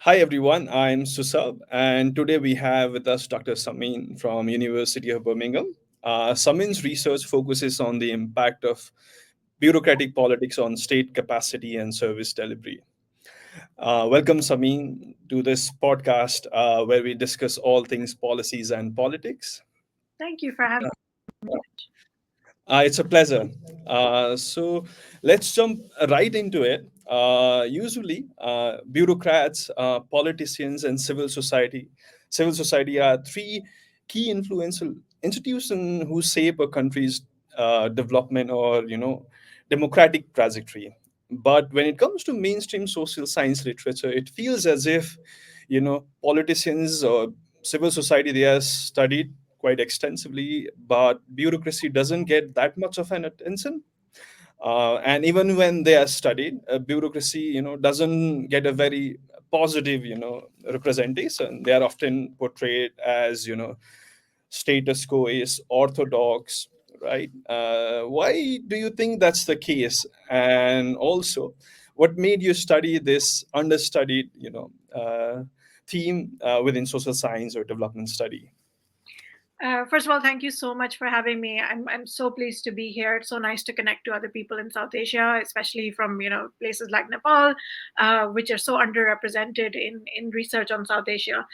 Hi everyone, I'm Susab, and today we have with us Dr. Sameen from University of Birmingham. Sameen's research focuses on the impact of bureaucratic politics on state capacity and service delivery. Welcome, Sameen, to this podcast where we discuss all things policies and politics. Thank you for having me. It's a pleasure. So let's jump right into it. Usually, bureaucrats, politicians, and civil society are three key influential institutions who shape a country's development or democratic trajectory. But when it comes to mainstream social science literature, it feels as if politicians or civil society they are studied quite extensively, but bureaucracy doesn't get that much of an attention. And even when they are studied, bureaucracy, doesn't get a very positive, representation. They are often portrayed as, status quo is orthodox, right? Why do you think that's the case? And also, what made you study this understudied, theme within social science or development study? First of all, thank you so much for having me. I'm so pleased to be here. It's so nice to connect to other people in South Asia, especially from places like Nepal, which are so underrepresented in research on South Asia.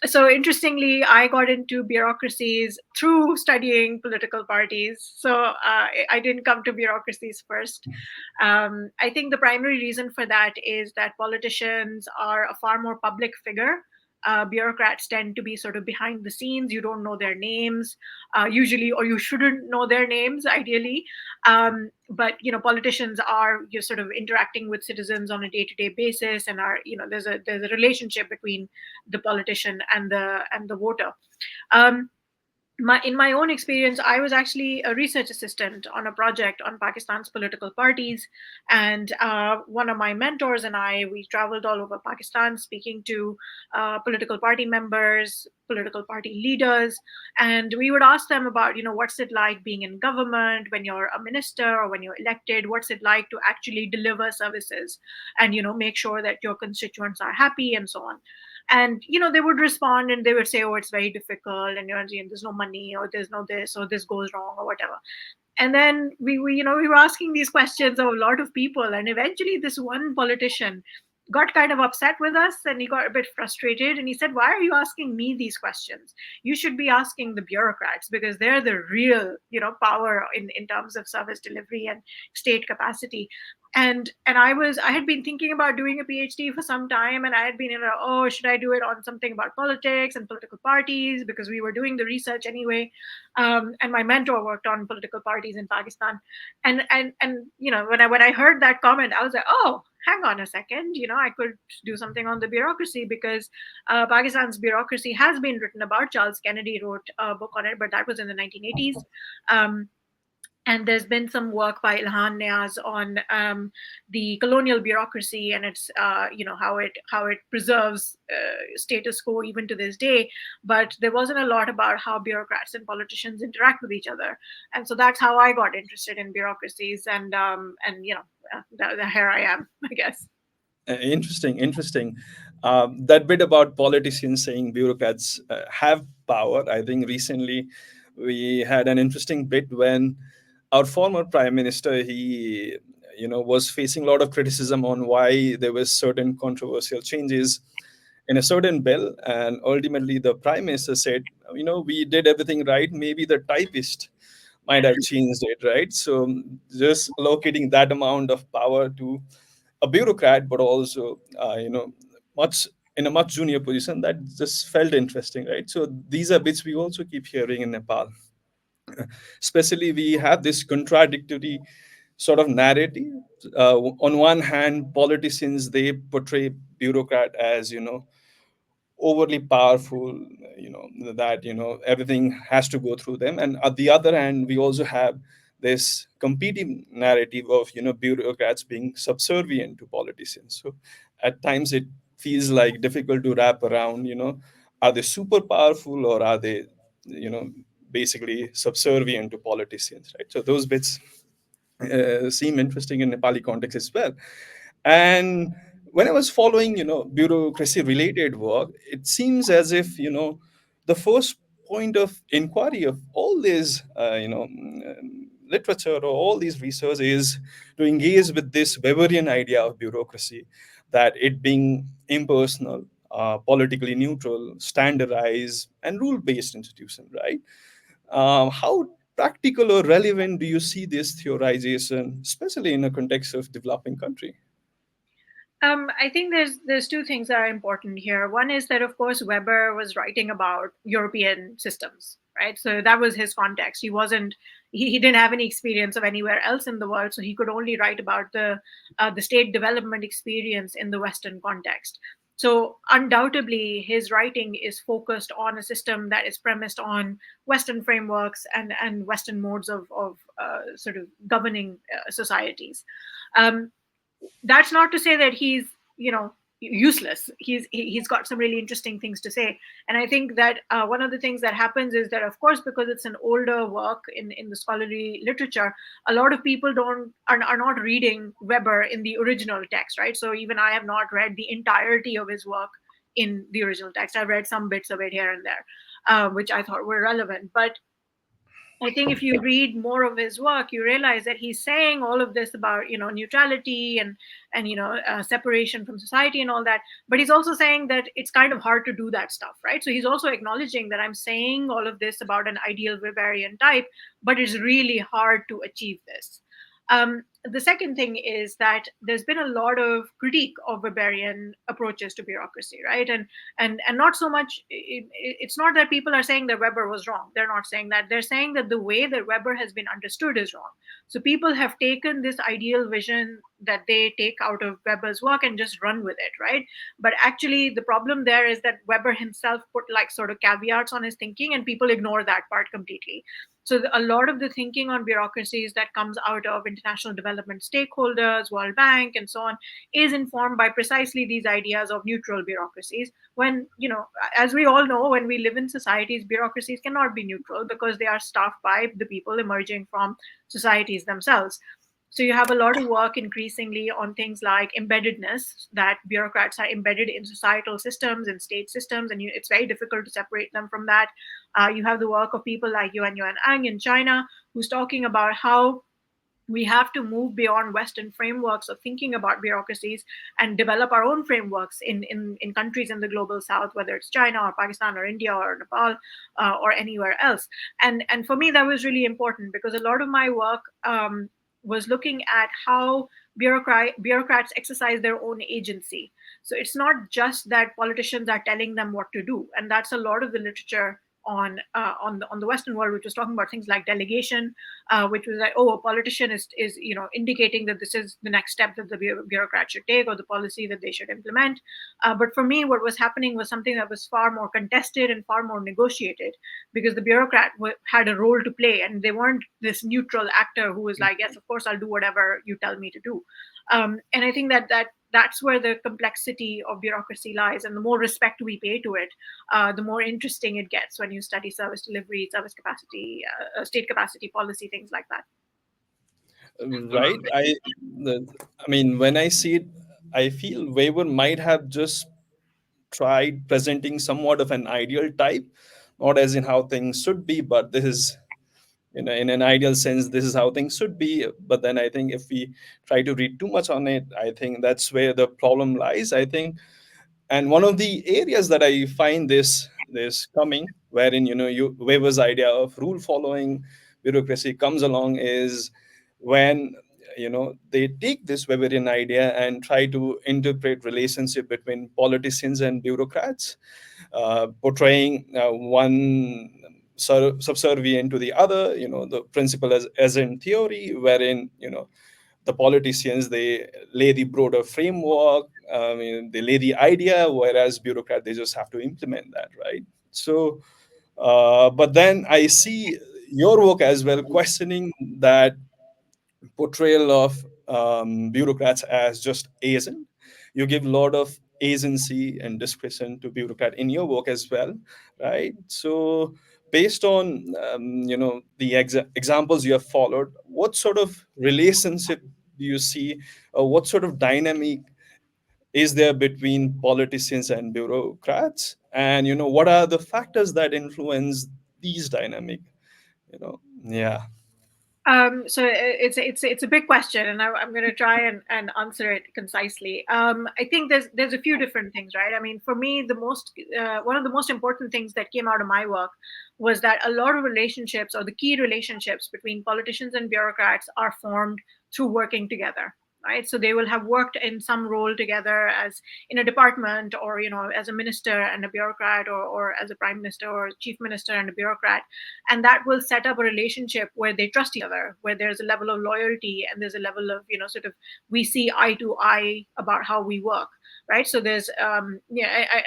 So interestingly, I got into bureaucracies through studying political parties. So I didn't come to bureaucracies first. I think the primary reason for that is that politicians are a far more public figure. Bureaucrats tend to be sort of behind the scenes. You don't know their names usually, or you shouldn't know their names ideally. But politicians are you're sort of interacting with citizens on a day-to-day basis, and are there's a relationship between the politician and the voter. Um, in my own experience, I was actually a research assistant on a project on Pakistan's political parties, and one of my mentors and we traveled all over Pakistan speaking to political party members, political party leaders, and we would ask them about what's it like being in government when you're a minister or when you're elected. What's it like to actually deliver services and make sure that your constituents are happy and so on. And they would respond and they would say, oh, it's very difficult, and there's no money, or there's no this, or this goes wrong, or whatever. And then we were asking these questions of a lot of people, and eventually this one politician got kind of upset with us, and he got a bit frustrated, and he said, why are you asking me these questions? You should be asking the bureaucrats, because they're the real power in terms of service delivery and state capacity. And I had been thinking about doing a PhD for some time, and I had been oh, should I do it on something about politics and political parties, because we were doing the research anyway. And my mentor worked on political parties in Pakistan. And when I heard that comment, I was like, oh, hang on a second, I could do something on the bureaucracy, because Pakistan's bureaucracy has been written about. Charles Kennedy wrote a book on it, but that was in the 1980s. um, and there's been some work by Ilhan Niaz on the colonial bureaucracy, and it's how it preserves status quo even to this day. But there wasn't a lot about how bureaucrats and politicians interact with each other, and so that's how I got interested in bureaucracies, and here I am, I guess. Interesting. That bit about politicians saying bureaucrats have power. I think recently we had an interesting bit when our former prime minister he was facing a lot of criticism on why there was certain controversial changes in a certain bill, and ultimately the prime minister said, we did everything right. Maybe the typist might have changed it, right? So just allocating that amount of power to a bureaucrat, but also much in a much junior position, that just felt interesting, right? So these are bits we also keep hearing in Nepal. Especially, we have this contradictory sort of narrative. On one hand, politicians they portray bureaucrat as overly powerful, that everything has to go through them, and on the other hand we also have this competing narrative of bureaucrats being subservient to politicians. So at times it feels like difficult to wrap around, are they super powerful, or are they basically subservient to politicians, right? So those bits seem interesting in Nepali context as well. And when I was following, bureaucracy related work, it seems as if, the first point of inquiry of all this, literature or all these research is to engage with this Weberian idea of bureaucracy, that it being impersonal, politically neutral, standardized, and rule-based institution, right? How practical or relevant do you see this theorization, especially in a context of developing country? I think there's two things that are important here. One is that of course Weber was writing about European systems, right? So that was his context. He didn't have any experience of anywhere else in the world, so he could only write about the state development experience in the Western context. So undoubtedly, his writing is focused on a system that is premised on Western frameworks and Western modes of sort of governing societies. Um, that's not to say that he's useless. He's got some really interesting things to say, and I think that one of the things that happens is that of course because it's an older work in the scholarly literature, a lot of people don't are not reading Weber in the original text, right? So even I have not read the entirety of his work in the original text. I've read some bits of it here and there, which I thought were relevant, but I think if you read more of his work, you realize that he's saying all of this about neutrality and separation from society and all that. But he's also saying that it's kind of hard to do that stuff, right? So he's also acknowledging that I'm saying all of this about an ideal Weberian type, but it's really hard to achieve this. The second thing is that there's been a lot of critique of Weberian approaches to bureaucracy, right? And not so much. It's not that people are saying that Weber was wrong. They're not saying that. They're saying that the way that Weber has been understood is wrong. So people have taken this ideal vision that they take out of Weber's work and just run with it, right? But actually, the problem there is that Weber himself put like sort of caveats on his thinking, and people ignore that part completely. So a lot of the thinking on bureaucracies that comes out of international development stakeholders, World Bank, and so on, is informed by precisely these ideas of neutral bureaucracies. When, as we all know, when we live in societies, bureaucracies cannot be neutral because they are staffed by the people emerging from societies themselves. So you have a lot of work increasingly on things like embeddedness, that bureaucrats are embedded in societal systems and state systems, and it's very difficult to separate them from that. You have the work of people like Yuan Ang in China, who's talking about how we have to move beyond Western frameworks of thinking about bureaucracies and develop our own frameworks in countries in the global south, whether it's China or Pakistan or India or Nepal or anywhere else. And for me, that was really important because a lot of my work was looking at how bureaucrats exercise their own agency. So it's not just that politicians are telling them what to do, and that's a lot of the literature on the Western world, which was talking about things like delegation, which was like, oh, a politician is indicating that this is the next step that the bureaucrat should take or the policy that they should implement. But for me, what was happening was something that was far more contested and far more negotiated, because the bureaucrat had a role to play, and they weren't this neutral actor who was like, yes, of course, I'll do whatever you tell me to do. And I think that's where the complexity of bureaucracy lies, and the more respect we pay to it, the more interesting it gets when you study service delivery, service capacity, state capacity policy, things like that. Right. I mean, when I see it, I feel Weber might have just tried presenting somewhat of an ideal type, not as in how things should be, but this is, in an ideal sense, this is how things should be. But then I think if we try to read too much on it, I think that's where the problem lies. I think, and one of the areas that I find this coming, wherein Weber's idea of rule following bureaucracy comes along, is when they take this Weberian idea and try to interpret relationship between politicians and bureaucrats, portraying one subservient to the other. The principle as in theory, wherein the politicians, they lay the broader framework. I mean, they lay the idea, whereas bureaucrat, they just have to implement that, right? So, but then I see your work as well questioning that portrayal of bureaucrats as just agent. You give a lot of agency and discretion to bureaucrat in your work as well, right? So based on the examples you have followed, what sort of relationship do you see, or what sort of dynamic is there between politicians and bureaucrats? And what are the factors that influence these dynamic? Yeah. It's a big question, and I'm going to try and answer it concisely. I think there's a few different things, right? I mean, for me, the most one of the most important things that came out of my work was that a lot of relationships, or the key relationships between politicians and bureaucrats, are formed through working together. Right, so they will have worked in some role together, as in a department, or as a minister and a bureaucrat, or as a prime minister or chief minister and a bureaucrat, and that will set up a relationship where they trust each other, where there's a level of loyalty, and there's a level of sort of, we see eye to eye about how we work. Right, so there's and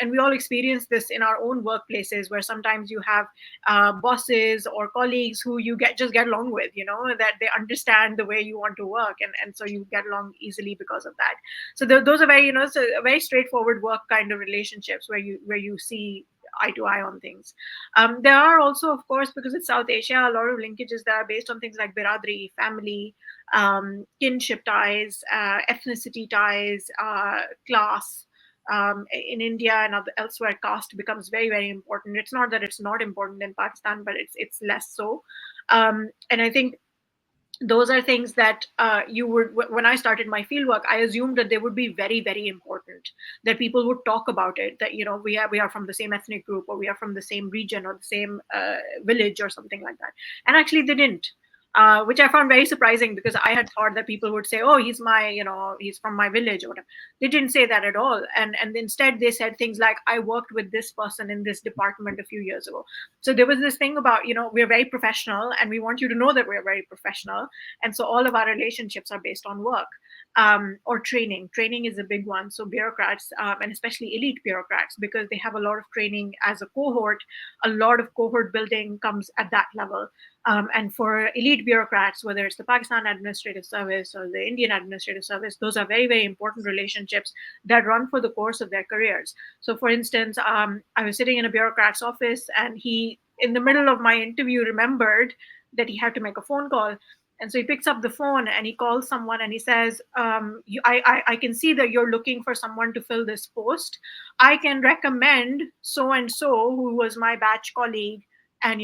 we all experience this in our own workplaces, where sometimes you have bosses or colleagues who you just get along with, that they understand the way you want to work, and so you get along easily because of that. So those are very, so very straightforward work kind of relationships, where you see eye to eye on things. There are also, of course, because it's South Asia, a lot of linkages that are based on things like biradri, family, kinship ties, ethnicity ties, class. In India and elsewhere, caste becomes very, very important. It's not that it's not important in Pakistan, but it's less so. And I think those are things that you would, when I started my fieldwork, I assumed that they would be very, very important, that people would talk about it, that we are from the same ethnic group, or we are from the same region, or the same village, or something like that. And actually they didn't, which I found very surprising, because I had thought that people would say, oh, he's from my village, or whatever. They didn't say that at all, and instead they said things like, I worked with this person in this department a few years ago. So there was this thing about, we're very professional, and we want you to know that we're very professional. And so all of our relationships are based on work, or training. Training is a big one. So bureaucrats, and especially elite bureaucrats, because they have a lot of training as a cohort, a lot of cohort building comes at that level. And for elite bureaucrats, whether it's the Pakistan Administrative Service or the Indian Administrative Service, those are very, very important relationships that run for the course of their careers. So, for instance, I was sitting in a bureaucrat's office, and he, in the middle of my interview, remembered that he had to make a phone call. And so he picks up the phone and he calls someone, and he says, I can see that you're looking for someone to fill this post. I can recommend so and so, who was my batch colleague, and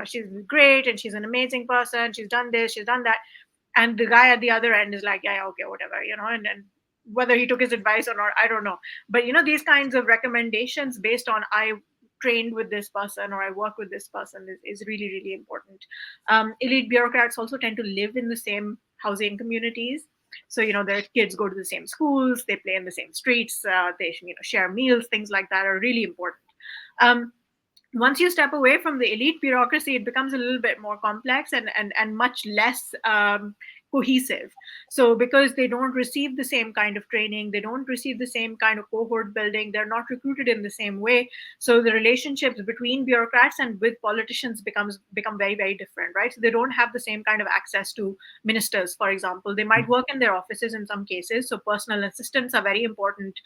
she's great, and she's an amazing person, she's done this, she's done that. And the guy at the other end is like, yeah, okay, whatever, and whether he took his advice or not, I don't know. But these kinds of recommendations based on, I trained with this person, or I work with this person, is really, really important. Elite bureaucrats also tend to live in the same housing communities. So their kids go to the same schools, they play in the same streets, they share meals. Things like that are really important. Once you step away from the elite bureaucracy, it becomes a little bit more complex, and much less cohesive. So because they don't receive the same kind of training, they don't receive the same kind of cohort building, they're not recruited in the same way. So the relationships between bureaucrats and with politicians become very, very different, right? So they don't have the same kind of access to ministers, for example. They might work in their offices in some cases. So personal assistants are very important.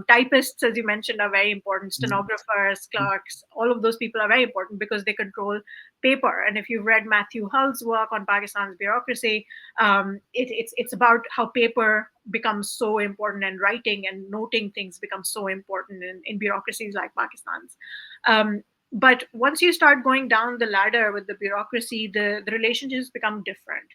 Typists, as you mentioned, are very important. Stenographers, clerks, all of those people are very important, because they control paper. And if you've read Matthew Hull's work on Pakistan's bureaucracy, it's about how paper becomes so important, and writing and noting things becomes so important in bureaucracies like Pakistan's. But once you start going down the ladder with the bureaucracy, the relationships become different.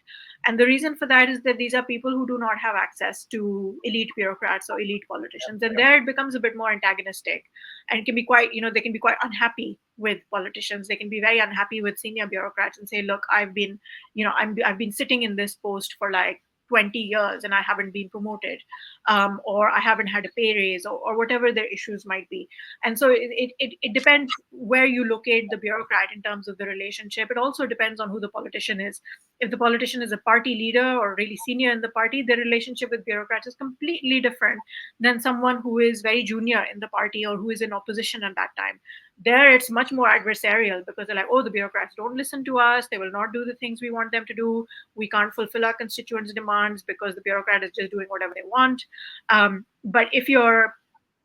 And the reason for that is that these are people who do not have access to elite bureaucrats or elite politicians. And there it becomes a bit more antagonistic, and can be quite, they can be quite unhappy with politicians. They can be very unhappy with senior bureaucrats and say, look, I've been sitting in this post for like 20 years, and I haven't been promoted, or I haven't had a pay raise, or whatever their issues might be. And so it depends where you locate the bureaucrat in terms of the relationship. It also depends on who the politician is. If the politician is a party leader or really senior in the party, their relationship with bureaucrats is completely different than someone who is very junior in the party, or who is in opposition at that time. There it's much more adversarial, because they're like, oh, the bureaucrats don't listen to us, they will not do the things we want them to do, we can't fulfill our constituents' demands because the bureaucrat is just doing whatever they want. But if you're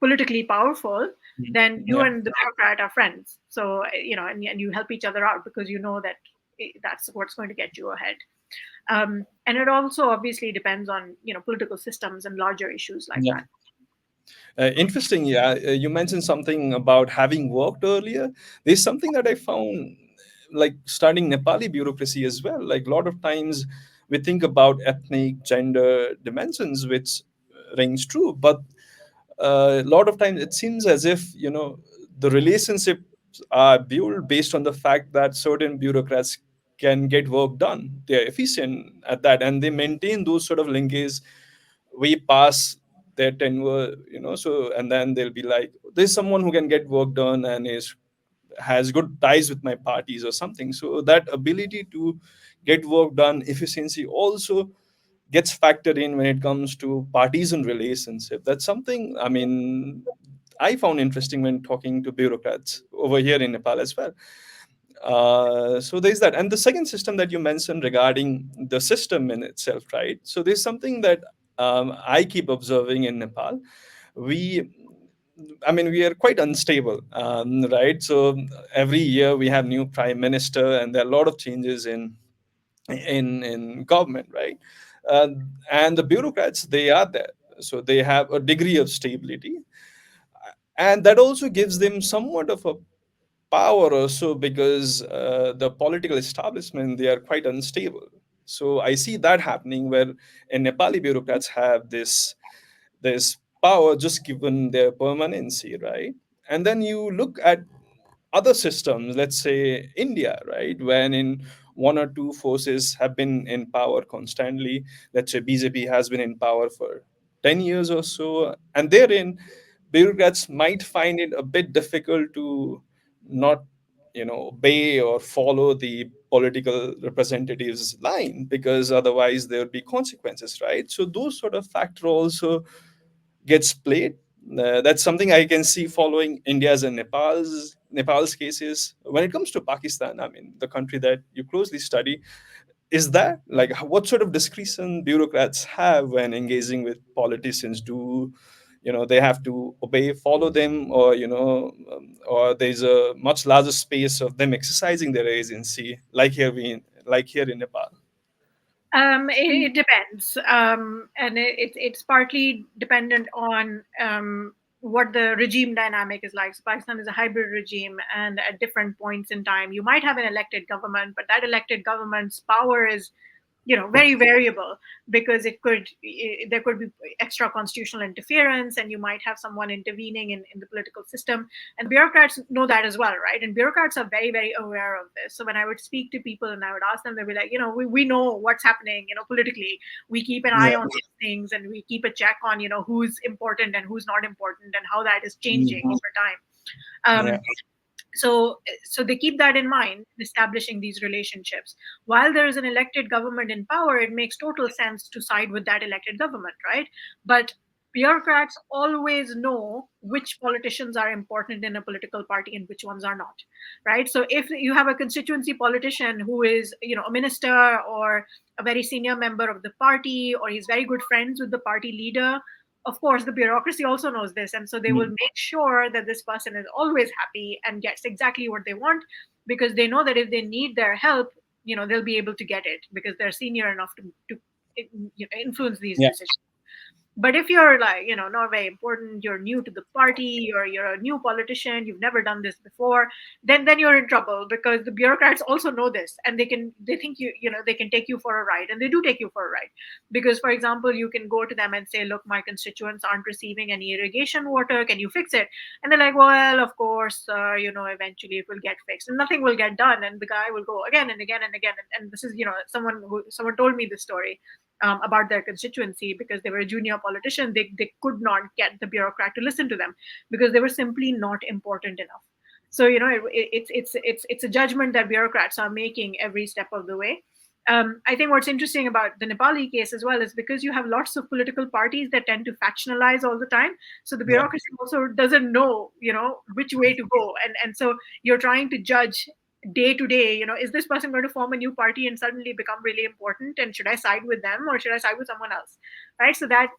politically powerful, then you Yeah. and the bureaucrat are friends. So and you help each other out, because that that's what's going to get you ahead. And it also obviously depends on political systems and larger issues like Yeah. that. Interesting. Yeah, you mentioned something about having worked earlier. There's something that I found, like studying Nepali bureaucracy as well. Like a lot of times, we think about ethnic, gender dimensions, which rings true, but a lot of times it seems as if the relationships are built based on the fact that certain bureaucrats can get work done. They're efficient at that, and they maintain those sort of linkages way past their tenure. So and then they'll be like, there's someone who can get work done and has good ties with my parties or something. So that ability to get work done, efficiency also gets factored in when it comes to partisan relationship. That's something, I mean, I found interesting when talking to bureaucrats over here in Nepal as well. So there's that. And the second system that you mentioned regarding the system in itself, right? So there's something that I keep observing in Nepal. We, I mean, we are quite unstable, right? So every year we have new prime minister, and there are a lot of changes in government, right? uh, and the bureaucrats, they are there, so they have a degree of stability, and that also gives them somewhat of a power also, because the political establishment, they are quite unstable. So I see that happening where in Nepali bureaucrats have this power just given their permanency, right? And then you look at other systems, let's say India, right? When in one or two forces have been in power constantly, let's say BJP has been in power for 10 years or so, and therein, bureaucrats might find it a bit difficult to not, obey or follow the political representatives' line, because otherwise there would be consequences, right? So those sort of factor also gets played. That's something I can see following India's and Nepal's cases. When it comes to Pakistan, I mean, the country that you closely study, is that like what sort of discretion bureaucrats have when engaging with politicians? Do they have to obey, follow them, or or there's a much larger space of them exercising their agency, like here in Nepal? It depends, and it's partly dependent on what the regime dynamic is like. So Pakistan is a hybrid regime, and at different points in time, you might have an elected government, but that elected government's power is, very variable, because there could be extra constitutional interference, and you might have someone intervening in the political system, and bureaucrats know that as well, right? And bureaucrats are very, very aware of this. So when I would speak to people and I would ask them, they'd be like, we know what's happening, politically. We keep an eye Yeah. on these things, and we keep a check on, who's important and who's not important, and how that is changing Mhm. over time. Yeah. So they keep that in mind in establishing these relationships. While there is an elected government in power, it makes total sense to side with that elected government, right? But bureaucrats always know which politicians are important in a political party and which ones are not, right? So if you have a constituency politician who is, a minister or a very senior member of the party, or he's very good friends with the party leader, of course the bureaucracy also knows this, and so they will Mhm. make sure that this person is always happy and gets exactly what they want, because they know that if they need their help, they'll be able to get it because they're senior enough to influence these Yeah. decisions. But if you're like, not very important, you're new to the party, you're a new politician, you've never done this before, then you're in trouble, because the bureaucrats also know this, and they think they can take you for a ride, and they do take you for a ride. Because, for example, you can go to them and say, look, my constituents aren't receiving any irrigation water, can you fix it? And they're like, well, of course, eventually it will get fixed, and nothing will get done, and the guy will go again and again and again. And this is, someone told me this story about their constituency, because they were a junior politician. They could not get the bureaucrat to listen to them because they were simply not important enough. So, it's a judgment that bureaucrats are making every step of the way. I think what's interesting about the Nepali case as well is because you have lots of political parties that tend to factionalize all the time. So the Yeah. bureaucracy also doesn't know, which way to go. And so you're trying to judge day to day, is this person going to form a new party and suddenly become really important, and should I side with them or should I side with someone else, right? So that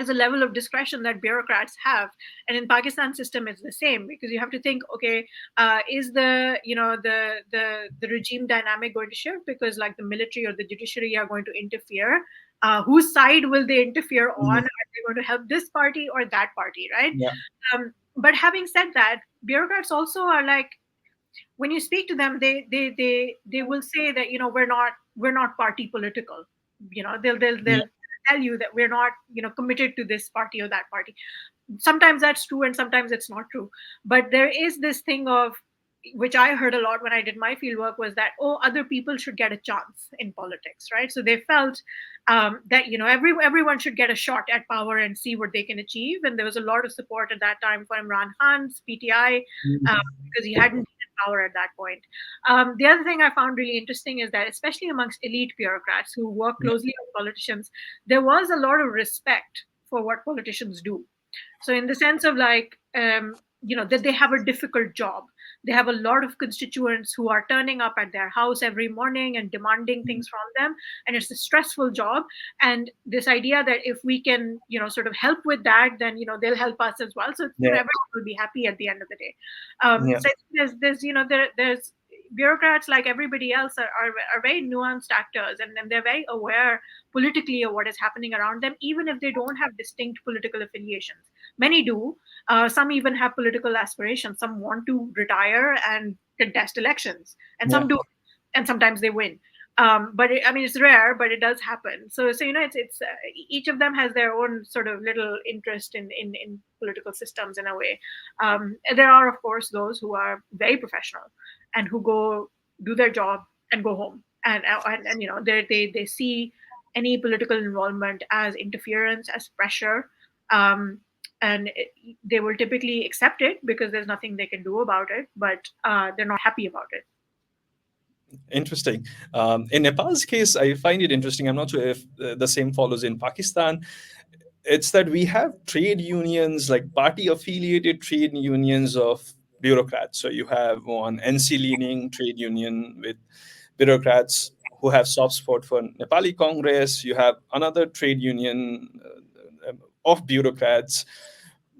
is a level of discretion that bureaucrats have. And in Pakistan system it's the same, because you have to think, okay, is the regime dynamic going to shift because, like, the military or the judiciary are going to interfere Whose side will they interfere on? Mhm. Are they going to help this party or that party, right? Yeah. But having said that, bureaucrats also are like, when you speak to them, they will say that, we're not party political. They'll Yeah. tell you that we're not, committed to this party or that party. Sometimes that's true and sometimes it's not true, but there is this thing of, which I heard a lot when I did my field work, was that, oh, other people should get a chance in politics, right? So they felt that, everyone should get a shot at power and see what they can achieve. And there was a lot of support at that time for Imran Khan's PTI, Mhm. because he hadn't been in power at that point. The other thing I found really interesting is that, especially amongst elite bureaucrats who work Yeah. closely with politicians, there was a lot of respect for what politicians do. So in the sense of like, that they have a difficult job. They have a lot of constituents who are turning up at their house every morning and demanding Mhm. things from them, and it's a stressful job. And this idea that if we can, sort of help with that, then, they'll help us as well. So, Yeah. everyone will be happy at the end of the day. Yeah. So I think there's there's bureaucrats, like everybody else, are very nuanced actors, and they're very aware politically of what is happening around them, even if they don't have distinct political affiliations. Many do. Some even have political aspirations. Some want to retire and contest elections, and Yeah. some do, and sometimes they win. But I mean, it's rare, but it does happen. So it's each of them has their own sort of little interest in political systems in a way. And there are, of course, those who are very professional and who go do their job and go home, and they see any political involvement as interference, as pressure. Um, and they will typically accept it because there's nothing they can do about it, but they're not happy about it. Interesting. In Nepal's case, I find it interesting. I'm not sure if the same follows in Pakistan. It's that we have trade unions, like party affiliated trade unions of bureaucrats. So you have one NC leaning trade union with bureaucrats who have soft spot for Nepali Congress. You have another trade union of bureaucrats,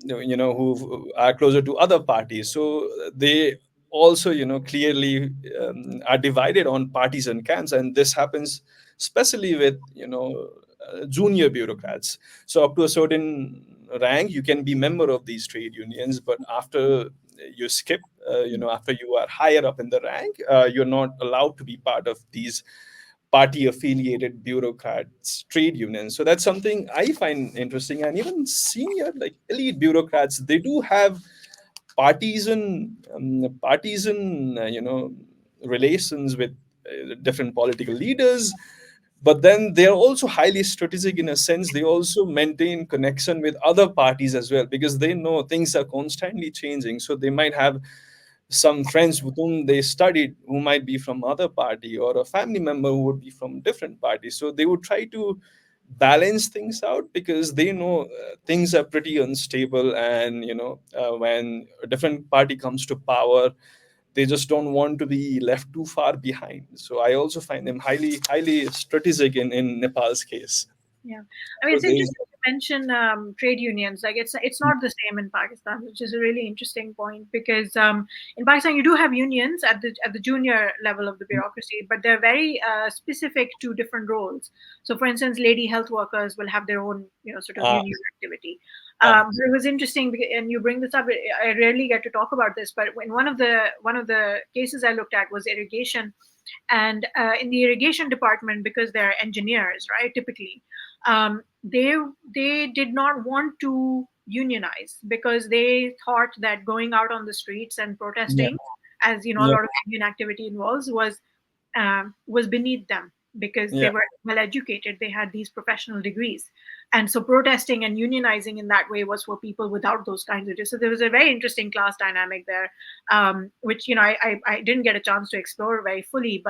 who are closer to other parties. So they also, clearly are divided on partisan camps, and this happens especially with, junior bureaucrats. So up to a certain rank, you can be member of these trade unions, but after you skip, after you are higher up in the rank, you're not allowed to be part of these party affiliated bureaucrats trade unions. So that's something I find interesting. And even senior, like elite bureaucrats, they do have partisan relations with different political leaders, but then they're also highly strategic. In a sense, they also maintain connection with other parties as well, because they know things are constantly changing. So they might have some friends with whom they studied who might be from other party, or a family member who would be from different parties. So they would try to balance things out, because they know things are pretty unstable, and when a different party comes to power, they just don't want to be left too far behind. So I also find them highly strategic in Nepal's case. Yeah, I mean, So it's there's interesting to mention trade unions. Like, it's not the same in Pakistan, which is a really interesting point, because in Pakistan you do have unions at the junior level of the bureaucracy, but they're very specific to different roles. So, for instance, lady health workers will have their own, sort of uh, union activity. uh, But it was interesting, and you bring this up. I rarely get to talk about this, but in one of the cases I looked at was irrigation, and in the irrigation department, because they're engineers, right, typically, they did not want to unionize, because they thought that going out on the streets and yeah, protesting, as a yeah, lot of union activity involves, was beneath them, because they yeah, were well educated, they had these professional degrees, and so protesting and unionizing in that way was for people without those kinds of. So there was a very interesting class dynamic there, which I didn't get a chance to explore very fully,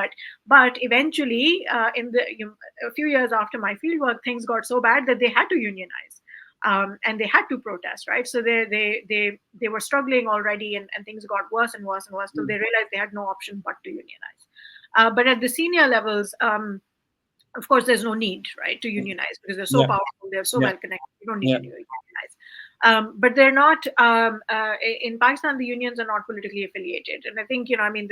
but eventually, in the a few years after my fieldwork, things got so bad that they had to unionize. And they had to protest, right? So they were struggling already, and things got worse and worse and worse till they realized they had no option but to unionize. But at the senior levels, of course, there's no need, right, to unionize, because they're so yeah, powerful, they're so yeah, well connected. You don't need yeah, to unionize. But they're not in Pakistan. The unions are not politically affiliated, and I think, I mean,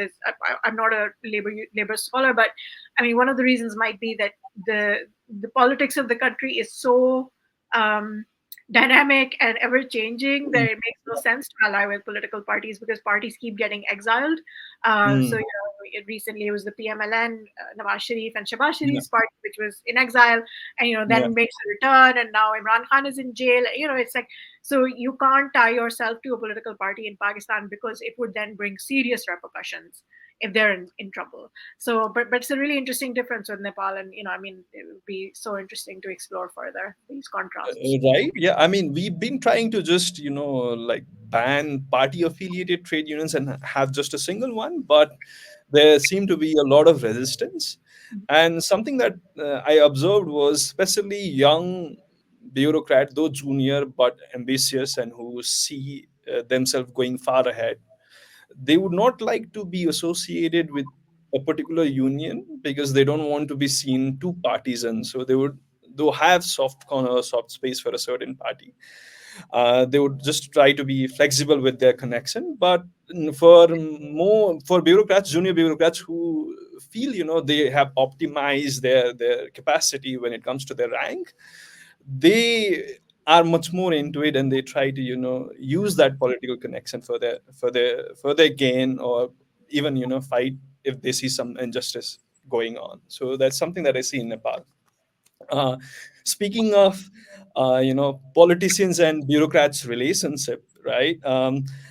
I'm not a labor scholar, but I mean, one of the reasons might be that the politics of the country is so um, dynamic and ever changing that it makes no sense to ally with political parties, because parties keep getting exiled. So, Mm, recently it was the PMLN, Nawaz Sharif and Shehbaz yeah, Sharif's party, which was in exile, and yeah. then makes a return, and now Imran Khan is in jail. It's like, so you can't tie yourself to a political party in Pakistan, because it would then bring serious repercussions if they're in trouble. So, but it's a really interesting difference with Nepal, and I mean, it would be so interesting to explore further these contrasts. Right. Yeah. I mean, we've been trying to just, like ban party affiliated trade unions and have just a single one, but there seemed to be a lot of resistance. And something that I observed was especially young bureaucrat, though junior but ambitious and who see themselves going far ahead, they would not like to be associated with a particular union because they don't want to be seen two parties, and so they would, though, have soft corner, soft space for a certain party. They would just try to be flexible with their connection. But for bureaucrats, junior bureaucrats who feel they have optimized their capacity when it comes to their rank, they are much more into it, and they try to use that political connection for their gain, or even fight if they see some injustice going on. So that's something that I see in Nepal. uh, Speaking of politicians and bureaucrats relationship, right?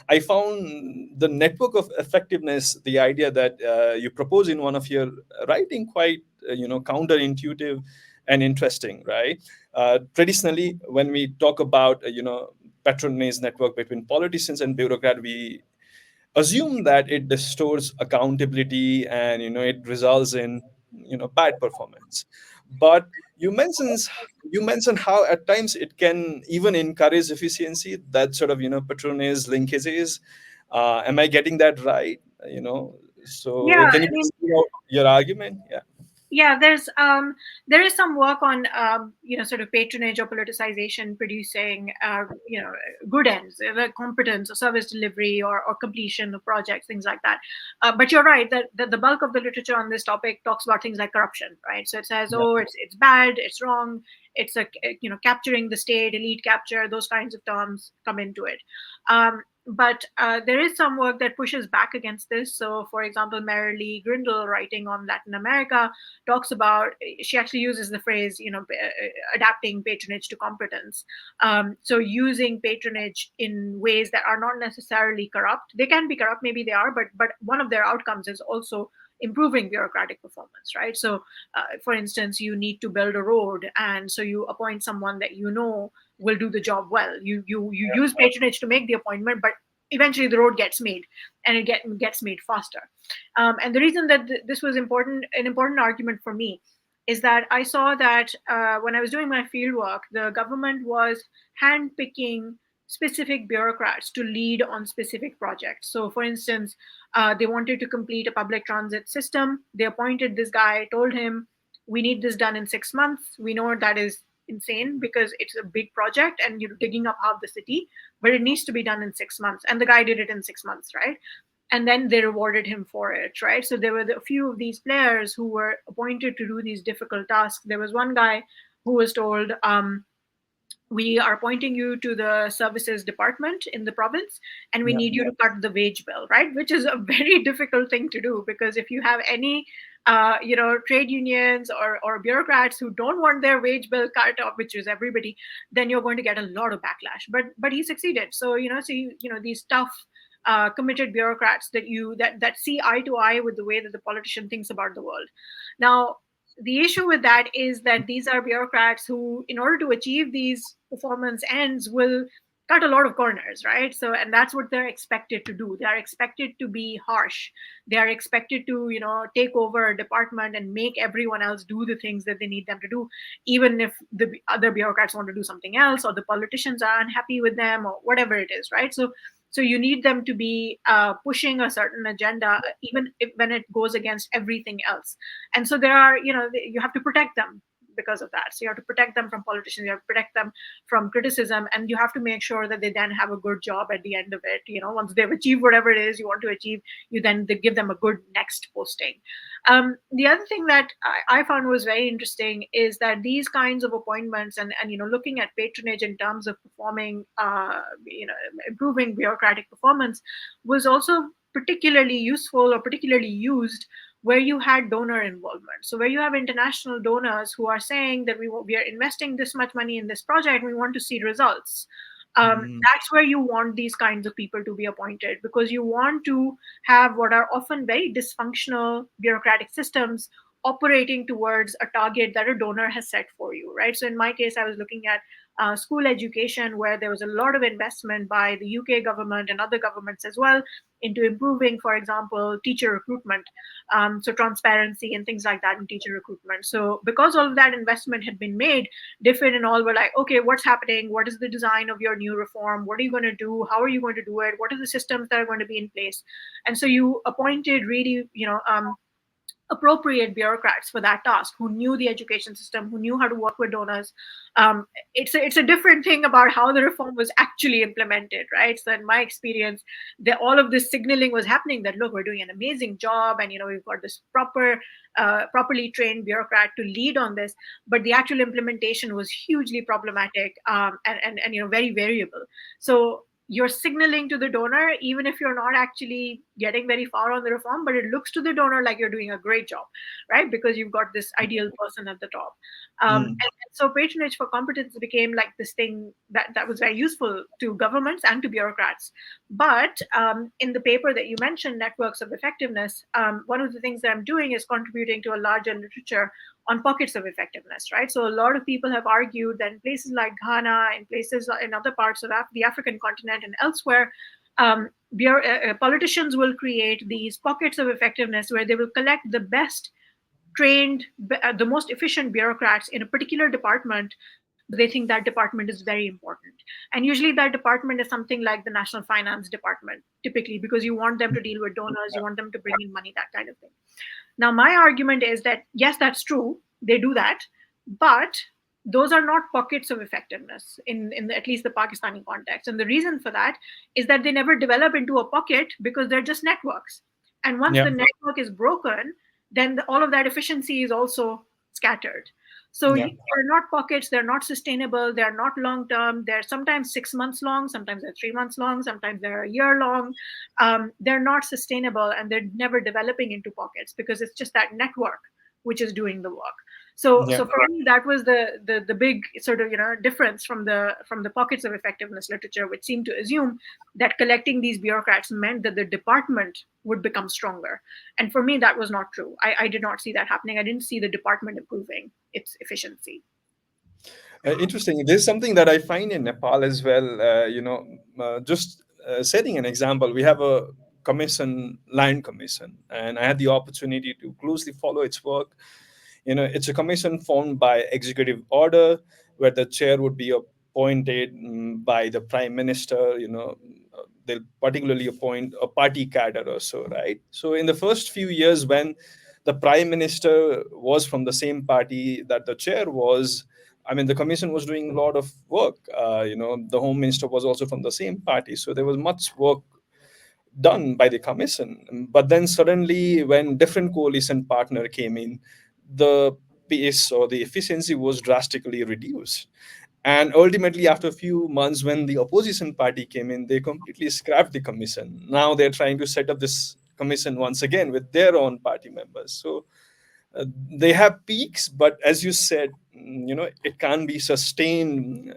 I found the network of effectiveness, the idea that you propose in one of your writing, quite counterintuitive and interesting, right? Traditionally, when we talk about patronage network between politicians and bureaucrat, we assume that it distorts accountability and it results in bad performance. But you mentioned how at times it can even encourage efficiency, that sort of patronage linkages. Am I getting that right? So Yeah, can you I mean, please give out your argument? Yeah. yeah, there is some work on sort of patronage or politicization producing good ends, like competence or service delivery, or completion of projects, things like that. But you're right that the bulk of the literature on this topic talks about things like corruption, right? So it says, Yeah. oh, it's bad, it's wrong, it's capturing the state, elite capture, those kinds of terms come into it. But there is some work that pushes back against this. So, for example, Mary Lee Grindle, writing on Latin America, talks about, she actually uses the phrase, adapting patronage to competence. So using patronage in ways that are not necessarily corrupt. They can be corrupt, maybe they are, but one of their outcomes is also improving bureaucratic performance, right? So for instance, you need to build a road, and so you appoint someone that will do the job well. You use patronage to make the appointment, but eventually the road gets made, and gets made faster. And the reason that this was an important argument for me, is that I saw that when I was doing my field work, the government was handpicking specific bureaucrats to lead on specific projects. So, for instance, they wanted to complete a public transit system. They appointed this guy, told him, "We need this done in 6 months." We know that is insane, because it's a big project and you're digging up half the city, but it needs to be done in 6 months. And the guy did it in 6 months, right? And then they rewarded him for it, right? So there were a few of these players who were appointed to do these difficult tasks. There was one guy who was told, we are appointing you to the services department in the province, and we Yeah. need you to cut the wage bill, right? Which is a very difficult thing to do, because if you have any trade unions or bureaucrats who don't want their wage bill cut off, which is everybody, then you're going to get a lot of backlash. But he succeeded. So these tough committed bureaucrats that see eye to eye with the way that the politician thinks about the world. Now, the issue with that is that these are bureaucrats who, in order to achieve these performance ends, will cut a lot of corners, right? So, and that's what they're expected to do. They are expected to be harsh. They are expected to, take over a department and make everyone else do the things that they need them to do, even if the other bureaucrats want to do something else, or the politicians are unhappy with them, or whatever it is, right? So you need them to be pushing a certain agenda, even when it goes against everything else. And so there are, you have to protect them, because of that. So you have to protect them from politicians, you have to protect them from criticism, and you have to make sure that they then have a good job at the end of it. Once they've achieved whatever it is you want to achieve, you then they give them a good next posting. The other thing that I found was very interesting is that these kinds of appointments and looking at patronage in terms of performing, improving bureaucratic performance was also particularly useful or particularly used where you had donor involvement. So where you have international donors who are saying that we are investing this much money in this project, we want to see results. Mm, That's where you want these kinds of people to be appointed, because you want to have what are often very dysfunctional bureaucratic systems operating towards a target that a donor has set for you, right? So in my case, I was looking at school education, where there was a lot of investment by the UK government and other governments as well into improving, for example, teacher recruitment. So transparency and things like that in teacher recruitment. So because all of that investment had been made, different and all were like, okay, what's happening? What is the design of your new reform? What are you going to do? How are you going to do it? What are the systems that are going to be in place? And so you appointed really, appropriate bureaucrats for that task, who knew the education system, who knew how to work with donors. It's a different thing about how the reform was actually implemented, right? So in my experience, all of this signaling was happening that, look, we're doing an amazing job, and we've got this properly trained bureaucrat to lead on this, but the actual implementation was hugely problematic, and very variable. So you're signaling to the donor, even if you're not actually getting very far on the reform, but it looks to the donor like you're doing a great job, right? Because you've got this ideal person at the top. mm, And so patronage for competence became like this thing that was very useful to governments and to bureaucrats. But in the paper that you mentioned, Networks of Effectiveness, one of the things that I'm doing is contributing to a larger literature on pockets of effectiveness, right? So a lot of people have argued that in places like Ghana, in places in other parts of the African continent and elsewhere, politicians will create these pockets of effectiveness where they will collect the best trained, the most efficient bureaucrats in a particular department, because they think that department is very important. And usually that department is something like the National Finance Department, typically, because you want them to deal with donors, you want them to bring in money, that kind of thing. Now, my argument is that, yes, that's true, they do that, but those are not pockets of effectiveness in at least the Pakistani context. And the reason for that is that they never develop into a pocket because they're just networks. And once yeah, the network is broken, then all of that efficiency is also scattered. So yeah, they're not pockets, they're not sustainable, they're not long term. They're sometimes 6 months long, sometimes they're 3 months long, sometimes they're a year long. They're not sustainable, and they're never developing into pockets because it's just that network which is doing the work. So yeah. for me, that was the big sort of difference from the pockets of effectiveness literature, which seemed to assume that collecting these bureaucrats meant that the department would become stronger. And for me, that was not true. I did not see that happening. I didn't see the department improving its efficiency. Interesting. There's something that I find in Nepal as well. Just setting an example, we have a commission, land commission, and I had the opportunity to closely follow its work. It's a commission formed by executive order, where the chair would be appointed by the prime minister. They'll particularly appoint a party cadre or so, right? So in the first few years, when the prime minister was from the same party that the chair was, I mean, the commission was doing a lot of work. The home minister was also from the same party, so there was much work done by the commission. But then suddenly, when different coalition partner came in, the pace or the efficiency was drastically reduced. And ultimately, after a few months, when the opposition party came in, they completely scrapped the commission. Now they're trying to set up this commission once again with their own party members. So they have peaks, but as you said, it can be sustained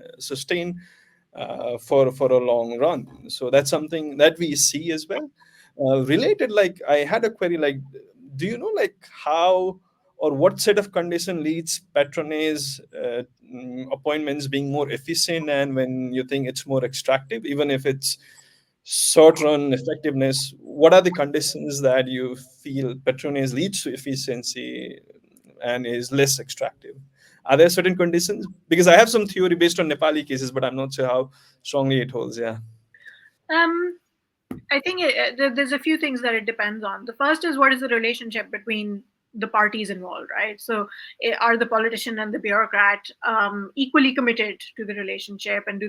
for a long run. So that's something that we see as well. Related, like I had a query, like, do you know like how or what set of condition leads patronage appointments being more efficient, and when you think it's more extractive, even if it's short run effectiveness, what are the conditions that you feel patronage leads to efficiency and is less extractive? Are there certain conditions? Because I have some theory based on Nepali cases, but I'm not sure how strongly it holds. Yeah. Um, I think there's a few things that it depends on. The first is, what is the relationship between the parties involved, right? So, are the politician and the bureaucrat equally committed to the relationship, and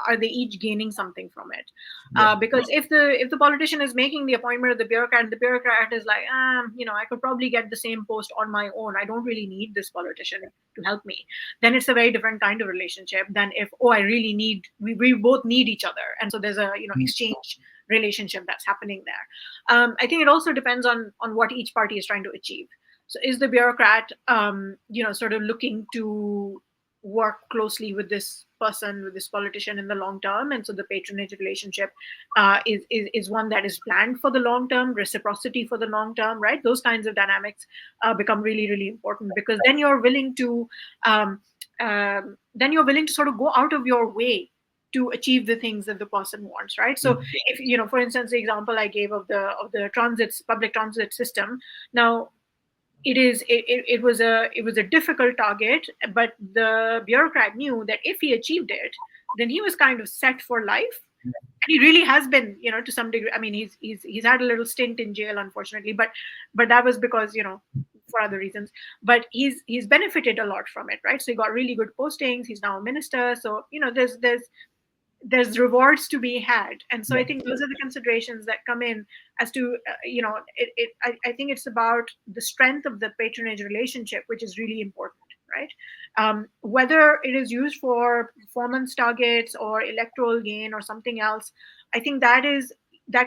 are they each gaining something from it? Yeah. Because if the politician is making the appointment of the bureaucrat, and the bureaucrat is like, I could probably get the same post on my own. I don't really need this politician to help me. Then it's a very different kind of relationship than if, oh, I really need, we both need each other, and so there's a exchange relationship that's happening there. I think it also depends on what each party is trying to achieve. So is the bureaucrat, sort of looking to work closely with this person, with this politician in the long term, and so the patronage relationship is one that is planned for the long term, reciprocity for the long term, right? Those kinds of dynamics become really, really important, because um, then you're willing to sort of go out of your way to achieve the things that the person wants, right? So Mm. if for instance, the example I gave of the transits, public transit system. Now, it was a difficult target, but the bureaucrat knew that if he achieved it, then he was kind of set for life. And he really has been, to some degree. I mean, he's had a little stint in jail, unfortunately, but that was because, for other reasons. But he's benefited a lot from it, right? So he got really good postings. He's now a minister. So, there's rewards to be had. And so I think those are the considerations that come in as to I think it's about the strength of the patronage relationship, which is really important, right? Whether it is used for performance targets or electoral gain or something else, I think that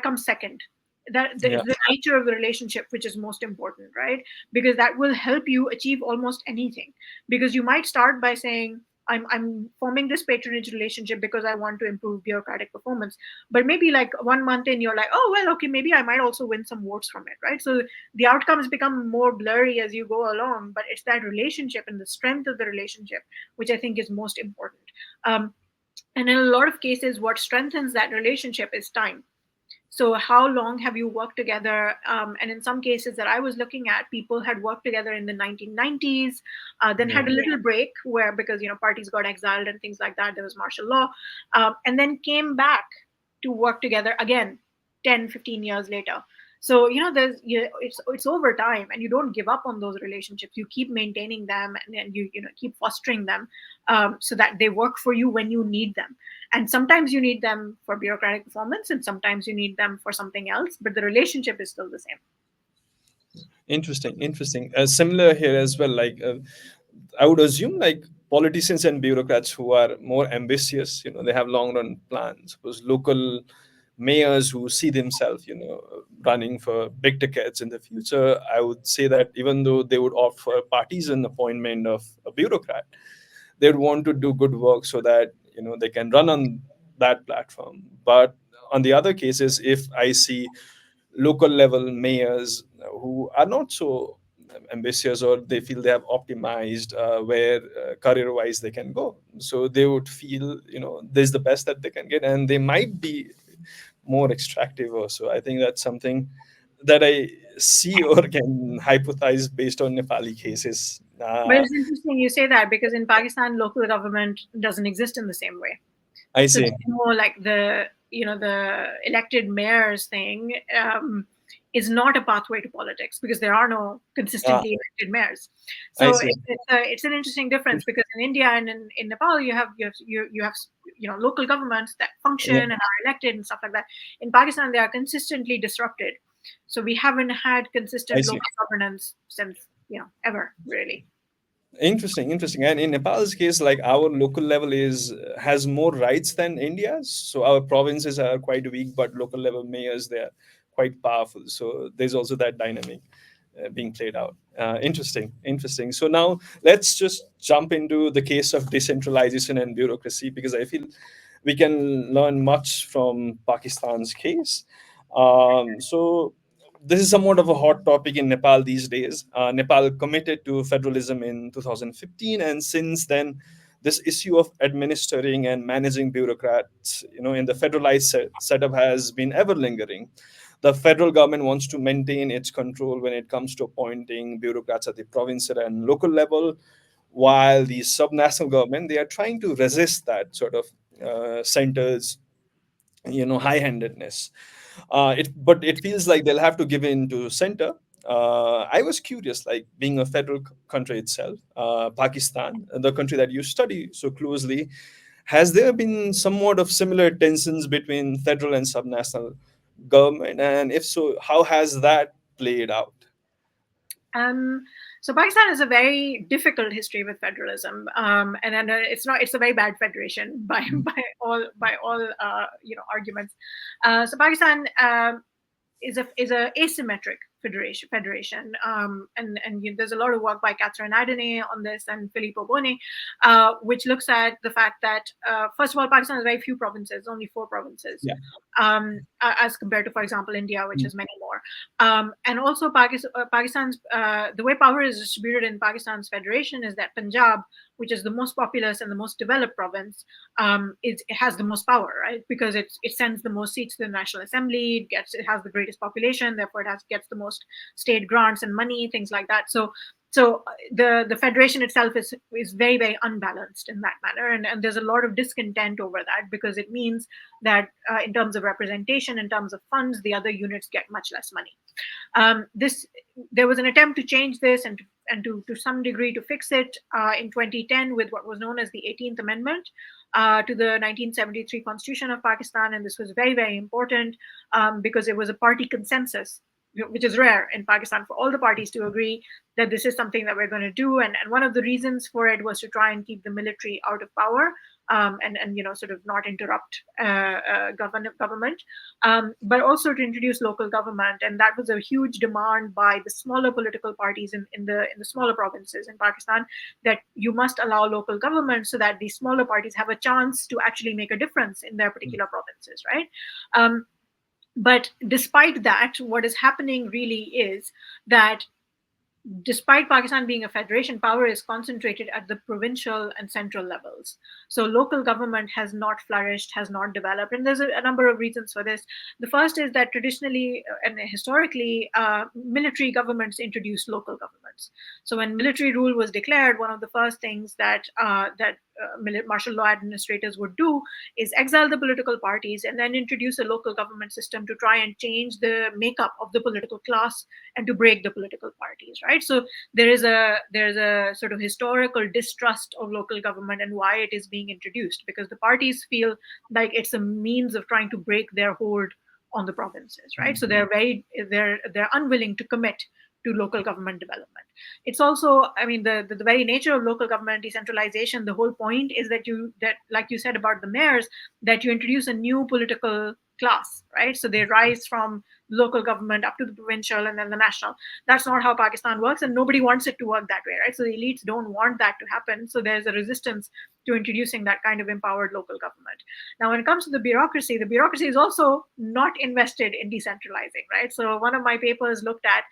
comes second. Yeah. The nature of the relationship which is most important, right? Because that will help you achieve almost anything. Because you might start by saying, I'm forming this patronage relationship because I want to improve bureaucratic performance. But maybe like 1 month in, you're like, oh, well, okay, maybe I might also win some votes from it, right? So the outcomes become more blurry as you go along, but it's that relationship and the strength of the relationship, which I think is most important. Um, and in a lot of cases, what strengthens that relationship is time. So how long have you worked together? And in some cases that I was looking at, people had worked together in the 1990s, then Yeah. had a little break where, because parties got exiled and things like that, there was martial law, and then came back to work together again 10, 15 years later. So there's it's over time, and you don't give up on those relationships. You keep maintaining them, and you keep fostering them, so that they work for you when you need them. And sometimes you need them for bureaucratic performance, and sometimes you need them for something else, but the relationship is still the same. Interesting, interesting. Similar here as well. Like, I would assume, like politicians and bureaucrats who are more ambitious, they have long run plans. Suppose local mayors who see themselves, running for big tickets in the future. I would say that even though they would opt for a partisan appointment of a bureaucrat, they'd want to do good work so that they can run on that platform. But on the other cases, if I see local level mayors who are not so ambitious, or they feel they have optimized where career wise they can go, so they would feel this is the best that they can get, and they might be more extractive also. I think that's something that I see or can hypothesize based on Nepali cases. But it's interesting you say that, because in Pakistan, local government doesn't exist in the same way. I So see. it's more like the elected mayors thing is not a pathway to politics, because there are no Ah, consistently elected mayors. I So see. it's an interesting difference, because in India and in Nepal, you have local governments that function Yeah, and are elected and stuff like that. In Pakistan, they are consistently disrupted. So we haven't had I consistent see. local governance since ever, really. Interesting, interesting. And in Nepal's case, like our local level is has more rights than India's. So our provinces are quite weak, but local level mayors, they are quite powerful. So there's also that dynamic being played out. Interesting, interesting. So now let's just jump into the case of decentralization and bureaucracy, because I feel we can learn much from Pakistan's case. So this is somewhat of a hot topic in Nepal these days. Nepal committed to federalism in 2015, and since then, this issue of administering and managing bureaucrats, in the federalized setup has been ever lingering. The federal government wants to maintain its control when it comes to appointing bureaucrats at the provincial and local level, while the subnational government, they are trying to resist that sort of centers high-handedness. But it feels like they'll have to give in to center. I was curious, like being a federal country itself, Pakistan, the country that you study so closely, has there been somewhat of similar tensions between federal and subnational government? And if so, how has that played out? Um, so Pakistan has a very difficult history with federalism, and it's not. It's a very bad federation by all arguments. So Pakistan is a asymmetric federation, and there's a lot of work by Catherine Adene on this and Filippo Boni, which looks at the fact that first of all, Pakistan has very few provinces, only 4 provinces, Yeah. as compared to, for example, India, which Mm. has many more. And also, Pakistan's the way power is distributed in Pakistan's federation is that Punjab, which is the most populous and the most developed province, it has the most power, right? Because it sends the most seats to the National Assembly. It has the greatest population, therefore gets the most state grants and money, things like that. So the federation itself is very, very unbalanced in that manner, and there's a lot of discontent over that, because it means that in terms of representation, in terms of funds, the other units get much less money. This There was an attempt to change this and to some degree to fix it in 2010 with what was known as the 18th Amendment to the 1973 Constitution of Pakistan, and this was very, very important because it was a party consensus, which is rare in Pakistan, for all the parties to agree that this is something that we're going to do. And one of the reasons for it was to try and keep the military out of power, and sort of not interrupt government, but also to introduce local government. And that was a huge demand by the smaller political parties in the smaller provinces in Pakistan, that you must allow local government so that these smaller parties have a chance to actually make a difference in their particular provinces, right? But despite that, what is happening really is that despite Pakistan being a federation, power is concentrated at the provincial and central levels. So local government has not flourished, has not developed, and there's a number of reasons for this. The first is that traditionally and historically, military governments introduced local governments. So when military rule was declared, one of the first things that martial law administrators would do is exile the political parties and then introduce a local government system to try and change the makeup of the political class and to break the political parties, right? So there's a sort of historical distrust of local government and why it is being introduced, because the parties feel like it's a means of trying to break their hold on the provinces, right? So they're unwilling to commit to local government development. It's also, I mean, the very nature of local government decentralization, the whole point is that like you said about the mayors, that you introduce a new political class, right? So they rise from local government up to the provincial and then the national. That's not how Pakistan works, and nobody wants it to work that way, right? So the elites don't want that to happen. So there's a resistance to introducing that kind of empowered local government. Now, when it comes to the bureaucracy is also not invested in decentralizing, right? So one of my papers looked at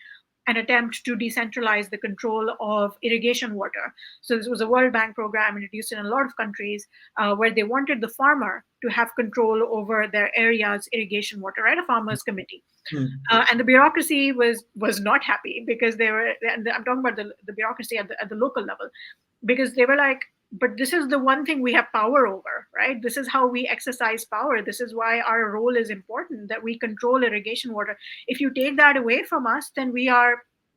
an attempt to decentralize the control of irrigation water. So this was a World Bank program introduced in a lot of countries where they wanted the farmer to have control over their area's irrigation water, right? A farmers' committee. Mm. And the bureaucracy was not happy, because they were, and I'm talking about the bureaucracy at the local level, because they were like, but this is the one thing we have power over, right? This is how we exercise power. This is why our role is important, that we control irrigation water. If you take that away from us, then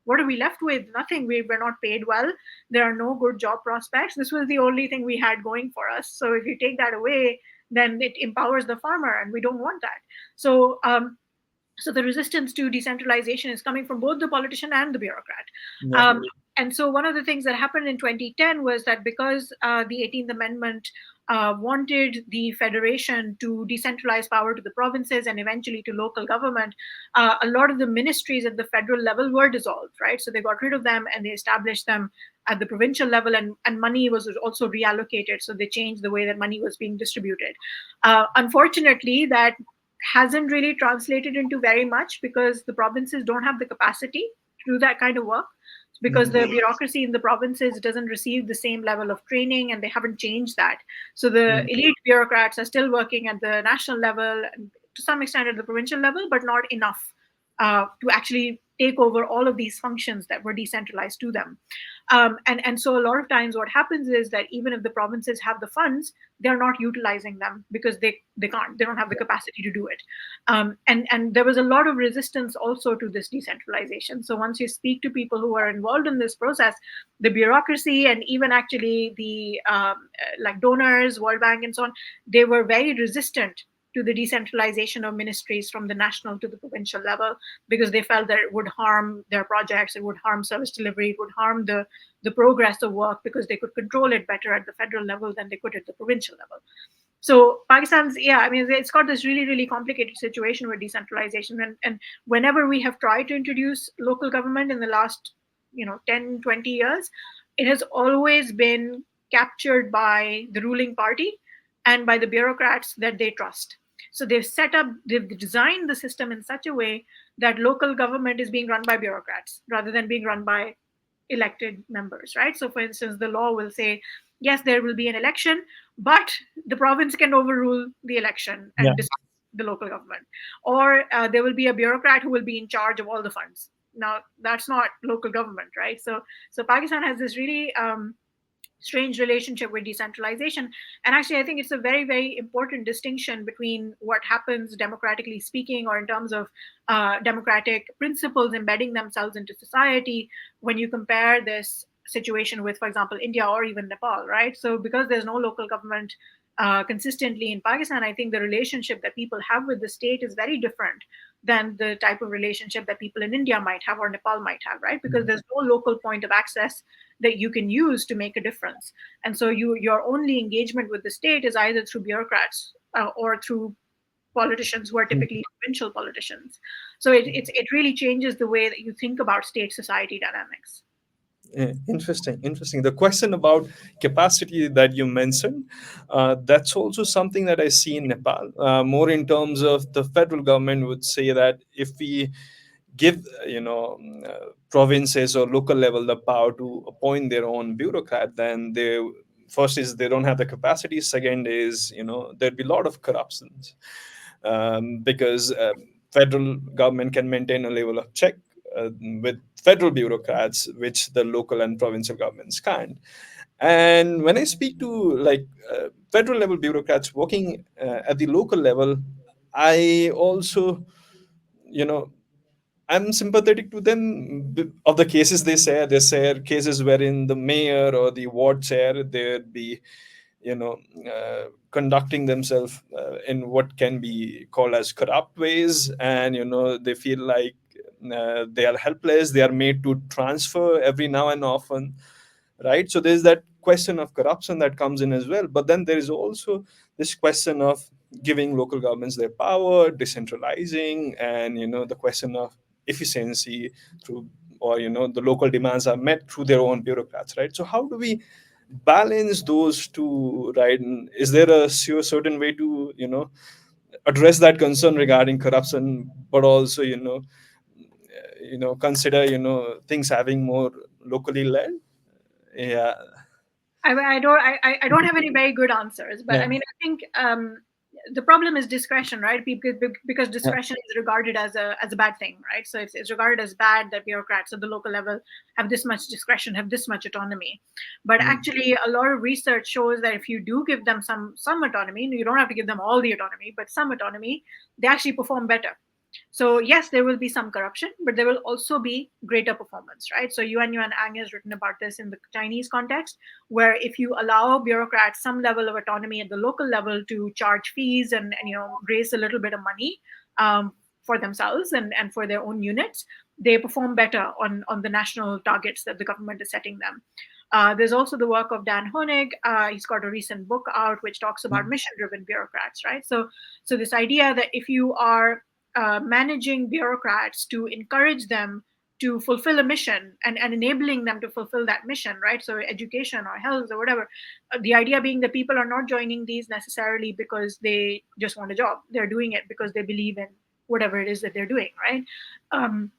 what are we left with? Nothing. We're not paid well. There are no good job prospects. This was the only thing we had going for us. So if you take that away, then it empowers the farmer, and we don't want that. So the resistance to decentralization is coming from both the politician and the bureaucrat. Yeah. And so one of the things that happened in 2010 was that because the 18th Amendment wanted the federation to decentralize power to the provinces and eventually to local government, a lot of the ministries at the federal level were dissolved, right? So they got rid of them and they established them at the provincial level, and money was also reallocated. So they changed the way that money was being distributed. Unfortunately, that hasn't really translated into very much, because the provinces don't have the capacity to do that kind of work, because the bureaucracy in the provinces doesn't receive the same level of training, and they haven't changed that. So the Mm. elite bureaucrats are still working at the national level and to some extent at the provincial level, but not enough to actually take over all of these functions that were decentralized to them. And so a lot of times what happens is that even if the provinces have the funds, they're not utilizing them because they don't have the capacity to do it. And there was a lot of resistance also to this decentralization. So once you speak to people who are involved in this process, the bureaucracy and even actually the like donors, World Bank and so on, they were very resistant to the decentralization of ministries from the national to the provincial level, because they felt that it would harm their projects, it would harm service delivery, it would harm the progress of work, because they could control it better at the federal level than they could at the provincial level. So Pakistan's, yeah, I mean, it's got this really, really complicated situation with decentralization. And whenever we have tried to introduce local government in the last, 10, 20 years, it has always been captured by the ruling party and by the bureaucrats that they trust. So they've designed the system in such a way that local government is being run by bureaucrats rather than being run by elected members, right? So, for instance, the law will say, yes, there will be an election, but the province can overrule the election Yeah. and dismiss the local government. Or there will be a bureaucrat who will be in charge of all the funds. Now, that's not local government, right? So Pakistan has this really strange relationship with decentralization. And actually, I think it's a very, very important distinction between what happens democratically speaking, or in terms of democratic principles embedding themselves into society, when you compare this situation with, for example, India or even Nepal, right? So because there's no local government consistently in Pakistan, I think the relationship that people have with the state is very different than the type of relationship that people in India might have or Nepal might have, right? Because there's no local point of access that you can use to make a difference. And so your only engagement with the state is either through bureaucrats or through politicians who are typically provincial politicians. So it really changes the way that you think about state society dynamics. Interesting, interesting. The question about capacity that you mentioned, that's also something that I see in Nepal. More in terms of the federal government would say that if we give, provinces or local level the power to appoint their own bureaucrat, then they first is they don't have the capacity. Second is there'd be a lot of corruptions, because federal government can maintain a level of check with federal bureaucrats, which the local and provincial governments can't. And when I speak to federal level bureaucrats working at the local level, I also, you know, I'm sympathetic to them. Of the cases they say cases wherein the mayor or the ward chair they'd be, conducting themselves in what can be called as corrupt ways, and they feel like they are helpless. They are made to transfer every now and often, right? So there's that question of corruption that comes in as well. But then there is also this question of giving local governments their power, decentralizing, and the question of efficiency through, or the local demands are met through their own bureaucrats, right? So how do we balance those two, right? And is there a certain way to address that concern regarding corruption, but also consider things having more locally led? Yeah. I don't have any very good answers, but Yeah. I mean, I think the problem is discretion, right? Because Yeah. discretion is regarded as a bad thing, right? So it's regarded as bad that bureaucrats at the local level have this much discretion, have this much autonomy. But Mm. actually, a lot of research shows that if you do give them some autonomy, you don't have to give them all the autonomy, but some autonomy, they actually perform better. So yes, there will be some corruption, but there will also be greater performance, right? So Yuan Ang has written about this in the Chinese context, where if you allow bureaucrats some level of autonomy at the local level to charge fees and raise a little bit of money for themselves and for their own units, they perform better on the national targets that the government is setting them. There's also the work of Dan Honig. He's got a recent book out which talks about mission-driven bureaucrats, right? So this idea that if you are managing bureaucrats to encourage them to fulfill a mission and enabling them to fulfill that mission, right? So education or health or whatever. The idea being that people are not joining these necessarily because they just want a job. They're doing it because they believe in whatever it is that they're doing, right? Um,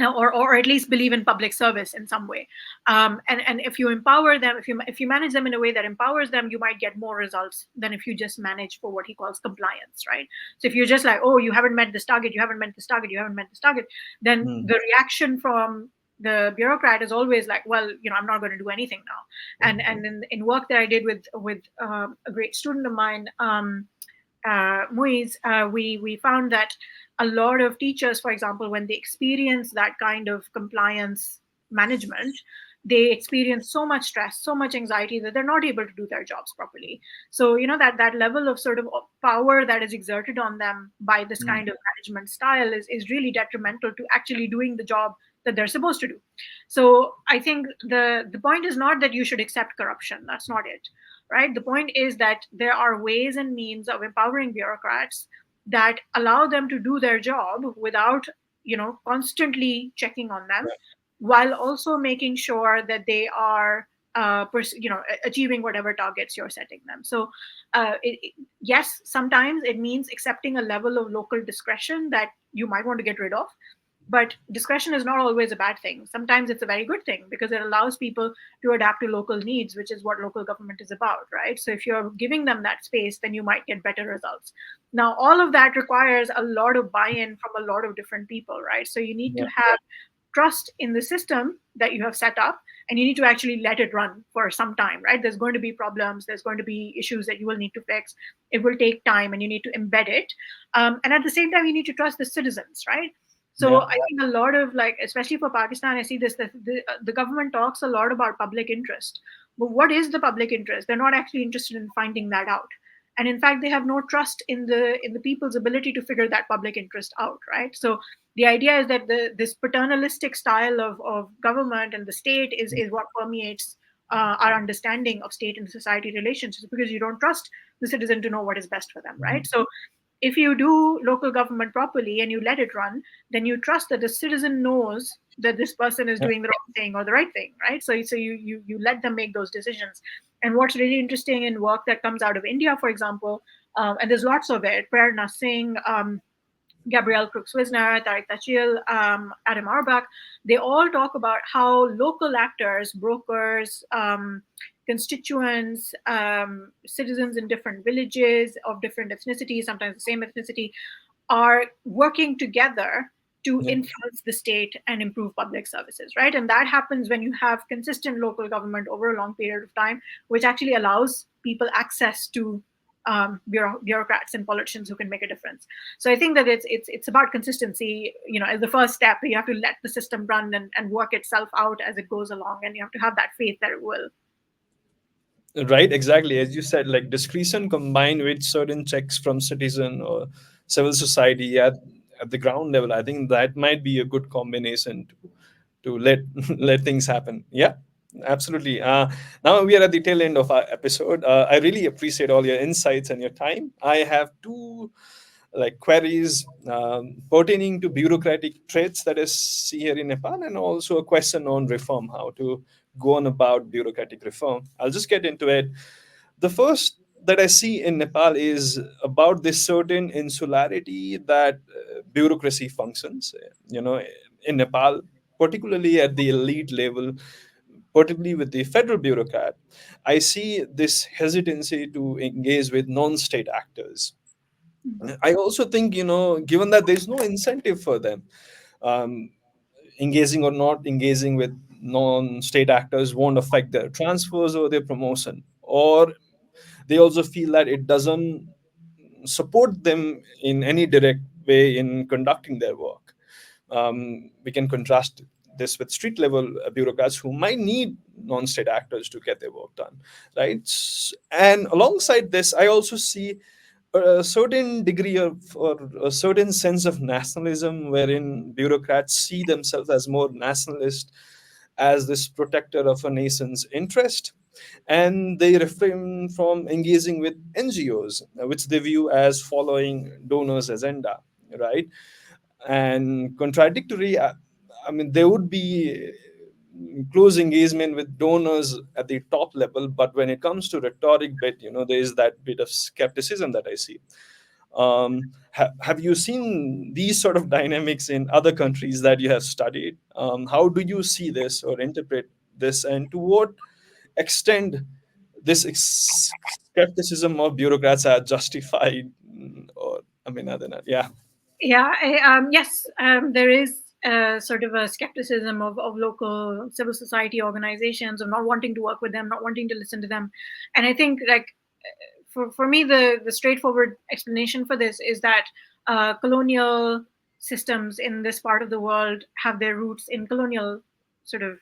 or at least believe in public service in some way. And if you empower them, if you manage them in a way that empowers them, you might get more results than if you just manage for what he calls compliance, right? So if you're just like, oh, you haven't met this target, you haven't met this target, you haven't met this target, then Mm. the reaction from the bureaucrat is always like, well, I'm not going to do anything now. And in work that I did with a great student of mine, Muiz, we found that a lot of teachers, for example, when they experience that kind of compliance management, they experience so much stress, so much anxiety that they're not able to do their jobs properly. So that level of sort of power that is exerted on them by this Mm. kind of management style is really detrimental to actually doing the job that they're supposed to do. So I think the point is not that you should accept corruption. That's not it, right? The point is that there are ways and means of empowering bureaucrats that allow them to do their job without constantly checking on them, while also making sure that they are achieving whatever targets you're setting them. So yes, sometimes it means accepting a level of local discretion that you might want to get rid of, but discretion is not always a bad thing. Sometimes it's a very good thing because it allows people to adapt to local needs, which is what local government is about, right? So if you're giving them that space, then you might get better results. Now, all of that requires a lot of buy-in from a lot of different people, right? So you need to Yeah. have trust in the system that you have set up, and you need to actually let it run for some time, right? There's going to be problems, there's going to be issues that you will need to fix. It will take time, and you need to embed it. And at the same time, you need to trust the citizens, right? So Yeah. I think a lot of, like, especially for Pakistan, I see this, that the government talks a lot about public interest. But what is the public interest? They're not actually interested in finding that out. And in fact, they have no trust in the people's ability to figure that public interest out, right? So the idea is that this paternalistic style of government and the state is what permeates our understanding of state and society relationships, because you don't trust the citizen to know what is best for them, right? So if you do local government properly and you let it run, then you trust that the citizen knows that this person is Yeah. doing the wrong thing or the right thing, right? So you let them make those decisions. And what's really interesting in work that comes out of India, for example, and there's lots of it, Prerna Singh, Gabrielle Crooks Wisner, Tariq Tachil, Adam Arbach, they all talk about how local actors, brokers, constituents, citizens in different villages of different ethnicities, sometimes the same ethnicity, are working together to Yeah. influence the state and improve public services, right? And that happens when you have consistent local government over a long period of time, which actually allows people access to bureaucrats and politicians who can make a difference. So I think that it's about consistency. As the first step, you have to let the system run and work itself out as it goes along, and you have to have that faith that it will. Right, exactly. As you said, like discretion combined with certain checks from citizen or civil society at the ground level, I think that might be a good combination to let let things happen. Yeah, absolutely. Now we are at the tail end of our episode. I really appreciate all your insights and your time. I have two like queries pertaining to bureaucratic traits that I see here in Nepal, and also a question on reform, how to go on about bureaucratic reform. I'll just get into it. The first that I see in Nepal is about this certain insularity that bureaucracy functions. In Nepal, particularly at the elite level, particularly with the federal bureaucrat, I see this hesitancy to engage with non-state actors. I also think, given that there's no incentive for them, um, engaging or not engaging with non-state actors won't affect their transfers or their promotion. Or they also feel that it doesn't support them in any direct way in conducting their work. We can contrast this with street level bureaucrats who might need non-state actors to get their work done, right? And alongside this, I also see a certain degree of or a certain sense of nationalism wherein bureaucrats see themselves as more nationalist, as this protector of a nation's interest, and they refrain from engaging with NGOs, which they view as following donors' agenda, right? And contradictory, I mean, there would be close engagement with donors at the top level, but when it comes to rhetoric bit, there is that bit of skepticism that I see. Have you seen these sort of dynamics in other countries that you have studied? How do you see this or interpret this, and to what extent this skepticism of bureaucrats are justified? Or I mean, other than that, yeah. Yeah, yes, there is sort of a skepticism of local civil society organizations, of not wanting to work with them, not wanting to listen to them. And I think, like, for me, the straightforward explanation for this is that colonial systems in this part of the world have their roots in colonial sort of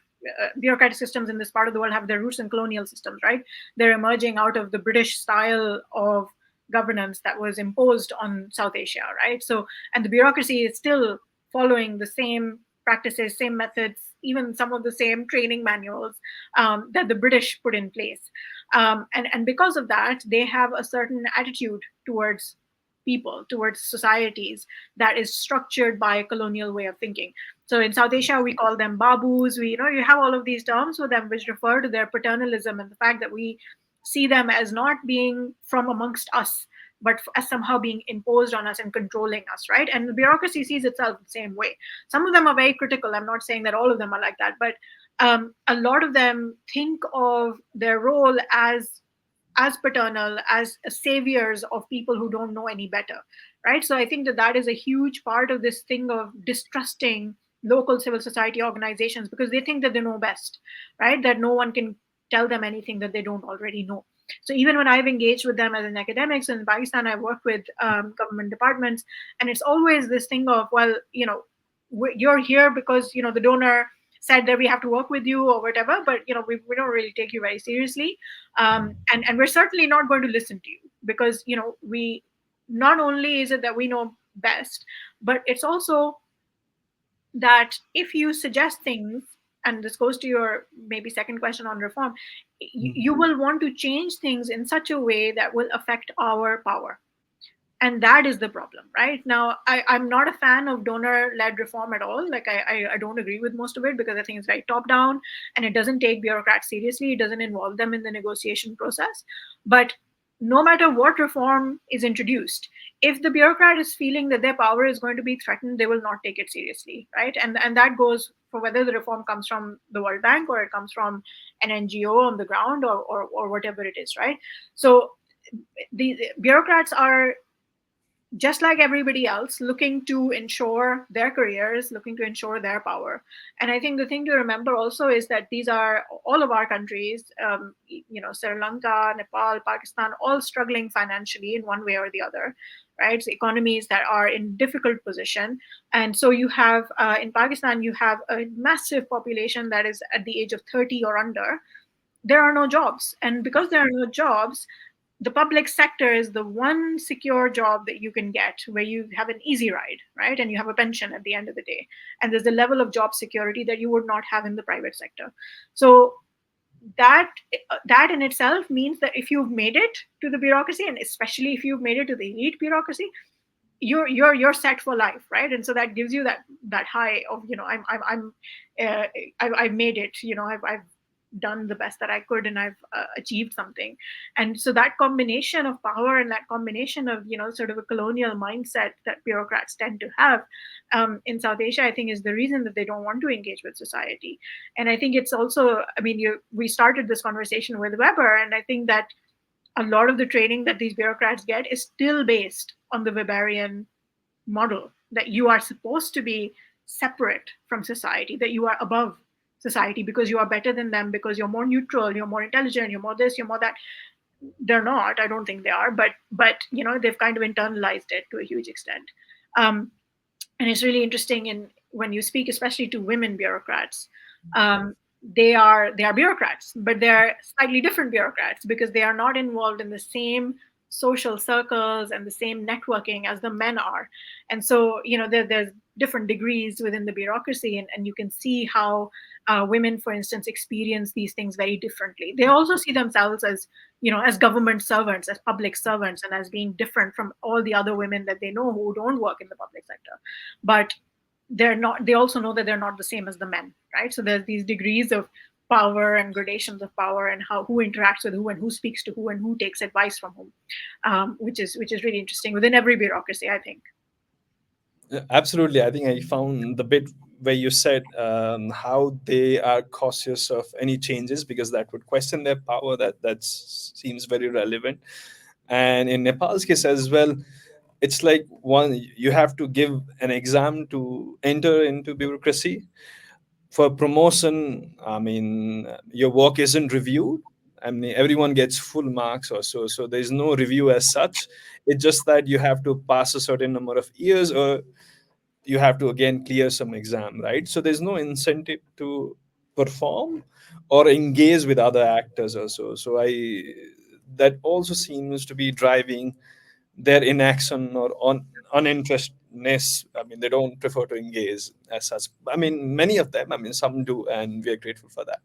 bureaucratic systems in this part of the world have their roots in colonial systems, right? They're emerging out of the British style of governance that was imposed on South Asia, right? So, and the bureaucracy is still following the same practices, same methods, even some of the same training manuals that the British put in place. And because of that, they have a certain attitude towards people, towards societies, that is structured by a colonial way of thinking. So in South Asia, we call them babus. You have all of these terms for them which refer to their paternalism and the fact that we see them as not being from amongst us, but as somehow being imposed on us and controlling us, right? And the bureaucracy sees itself the same way. Some of them are very critical. I'm not saying that all of them are like that, but a lot of them think of their role as paternal, as saviors of people who don't know any better, right? So I think that that is a huge part of this thing of distrusting local civil society organizations, because they think that they know best, right? That no one can tell them anything that they don't already know. So even when I've engaged with them as an academics in Pakistan, I've worked with government departments, and it's always this thing of, well, you're here because the donor said that we have to work with you or whatever, but we don't really take you very seriously, and we're certainly not going to listen to you, because we, not only is it that we know best, but it's also that if you suggest things, and this goes to your maybe second question on reform, you will want to change things in such a way that will affect our power. And that is the problem. Right now, I'm not a fan of donor-led reform at all. Like, I don't agree with most of it, because I think it's very top down, and it doesn't take bureaucrats seriously. It doesn't involve them in the negotiation process. But no matter what reform is introduced, if the bureaucrat is feeling that their power is going to be threatened, they will not take it seriously, right? And that goes for whether the reform comes from the World Bank, or it comes from an NGO on the ground, or whatever it is, right? So the bureaucrats are just like everybody else, looking to ensure their careers, looking to ensure their power. And I think the thing to remember also is that these are all of our countries, Sri Lanka, Nepal, Pakistan, all struggling financially in one way or the other, right? So economies that are in difficult position. And so you have, in Pakistan, you have a massive population that is at the age of 30 or under. There are no jobs. And because there are no jobs, the public sector is the one secure job that you can get, where you have an easy ride, right? And you have a pension at the end of the day. And there's a level of job security that you would not have in the private sector. So that that in itself means that if you've made it to the bureaucracy, and especially if you've made it to the elite bureaucracy, you're set for life, right? And so that gives you that high of, I've made it, I've done the best that I could, and I've achieved something. And so that combination of power, and that combination of sort of a colonial mindset that bureaucrats tend to have in South Asia, I think is the reason that they don't want to engage with society. And I think it's also, I mean, we started this conversation with Weber, and I think that a lot of the training that these bureaucrats get is still based on the Weberian model, that you are supposed to be separate from society, that you are above society because you are better than them, because you're more neutral, you're more intelligent, you're more this, you're more that. They're not. I don't think they are, but they've kind of internalized it to a huge extent. And it's really interesting when you speak, especially to women bureaucrats. They are bureaucrats, but they're slightly different bureaucrats, because they are not involved in the same social circles and the same networking as the men are. And so there's different degrees within the bureaucracy, and you can see how women, for instance, experience these things very differently. They also see themselves as government servants, as public servants, and as being different from all the other women that they know who don't work in the public sector. But they also know that they're not the same as the men, right? So there's these degrees of power and gradations of power, and how who interacts with who and who speaks to who and who takes advice from whom, which is really interesting within every bureaucracy, I think. Yeah, absolutely. I think I found the bit where you said how they are cautious of any changes because that would question their power. That seems very relevant. And in Nepal's case as well, it's like one you have to give an exam to enter into bureaucracy. For promotion, I mean, your work isn't reviewed. I mean, everyone gets full marks or so. So there's no review as such. It's just that you have to pass a certain number of years or you have to again clear some exam, right? So there's no incentive to perform or engage with other actors also. So I that also seems to be driving their inaction or uninterestedness. I mean, they don't prefer to engage as such. I mean, many of them, I mean, some do, and we are grateful for that.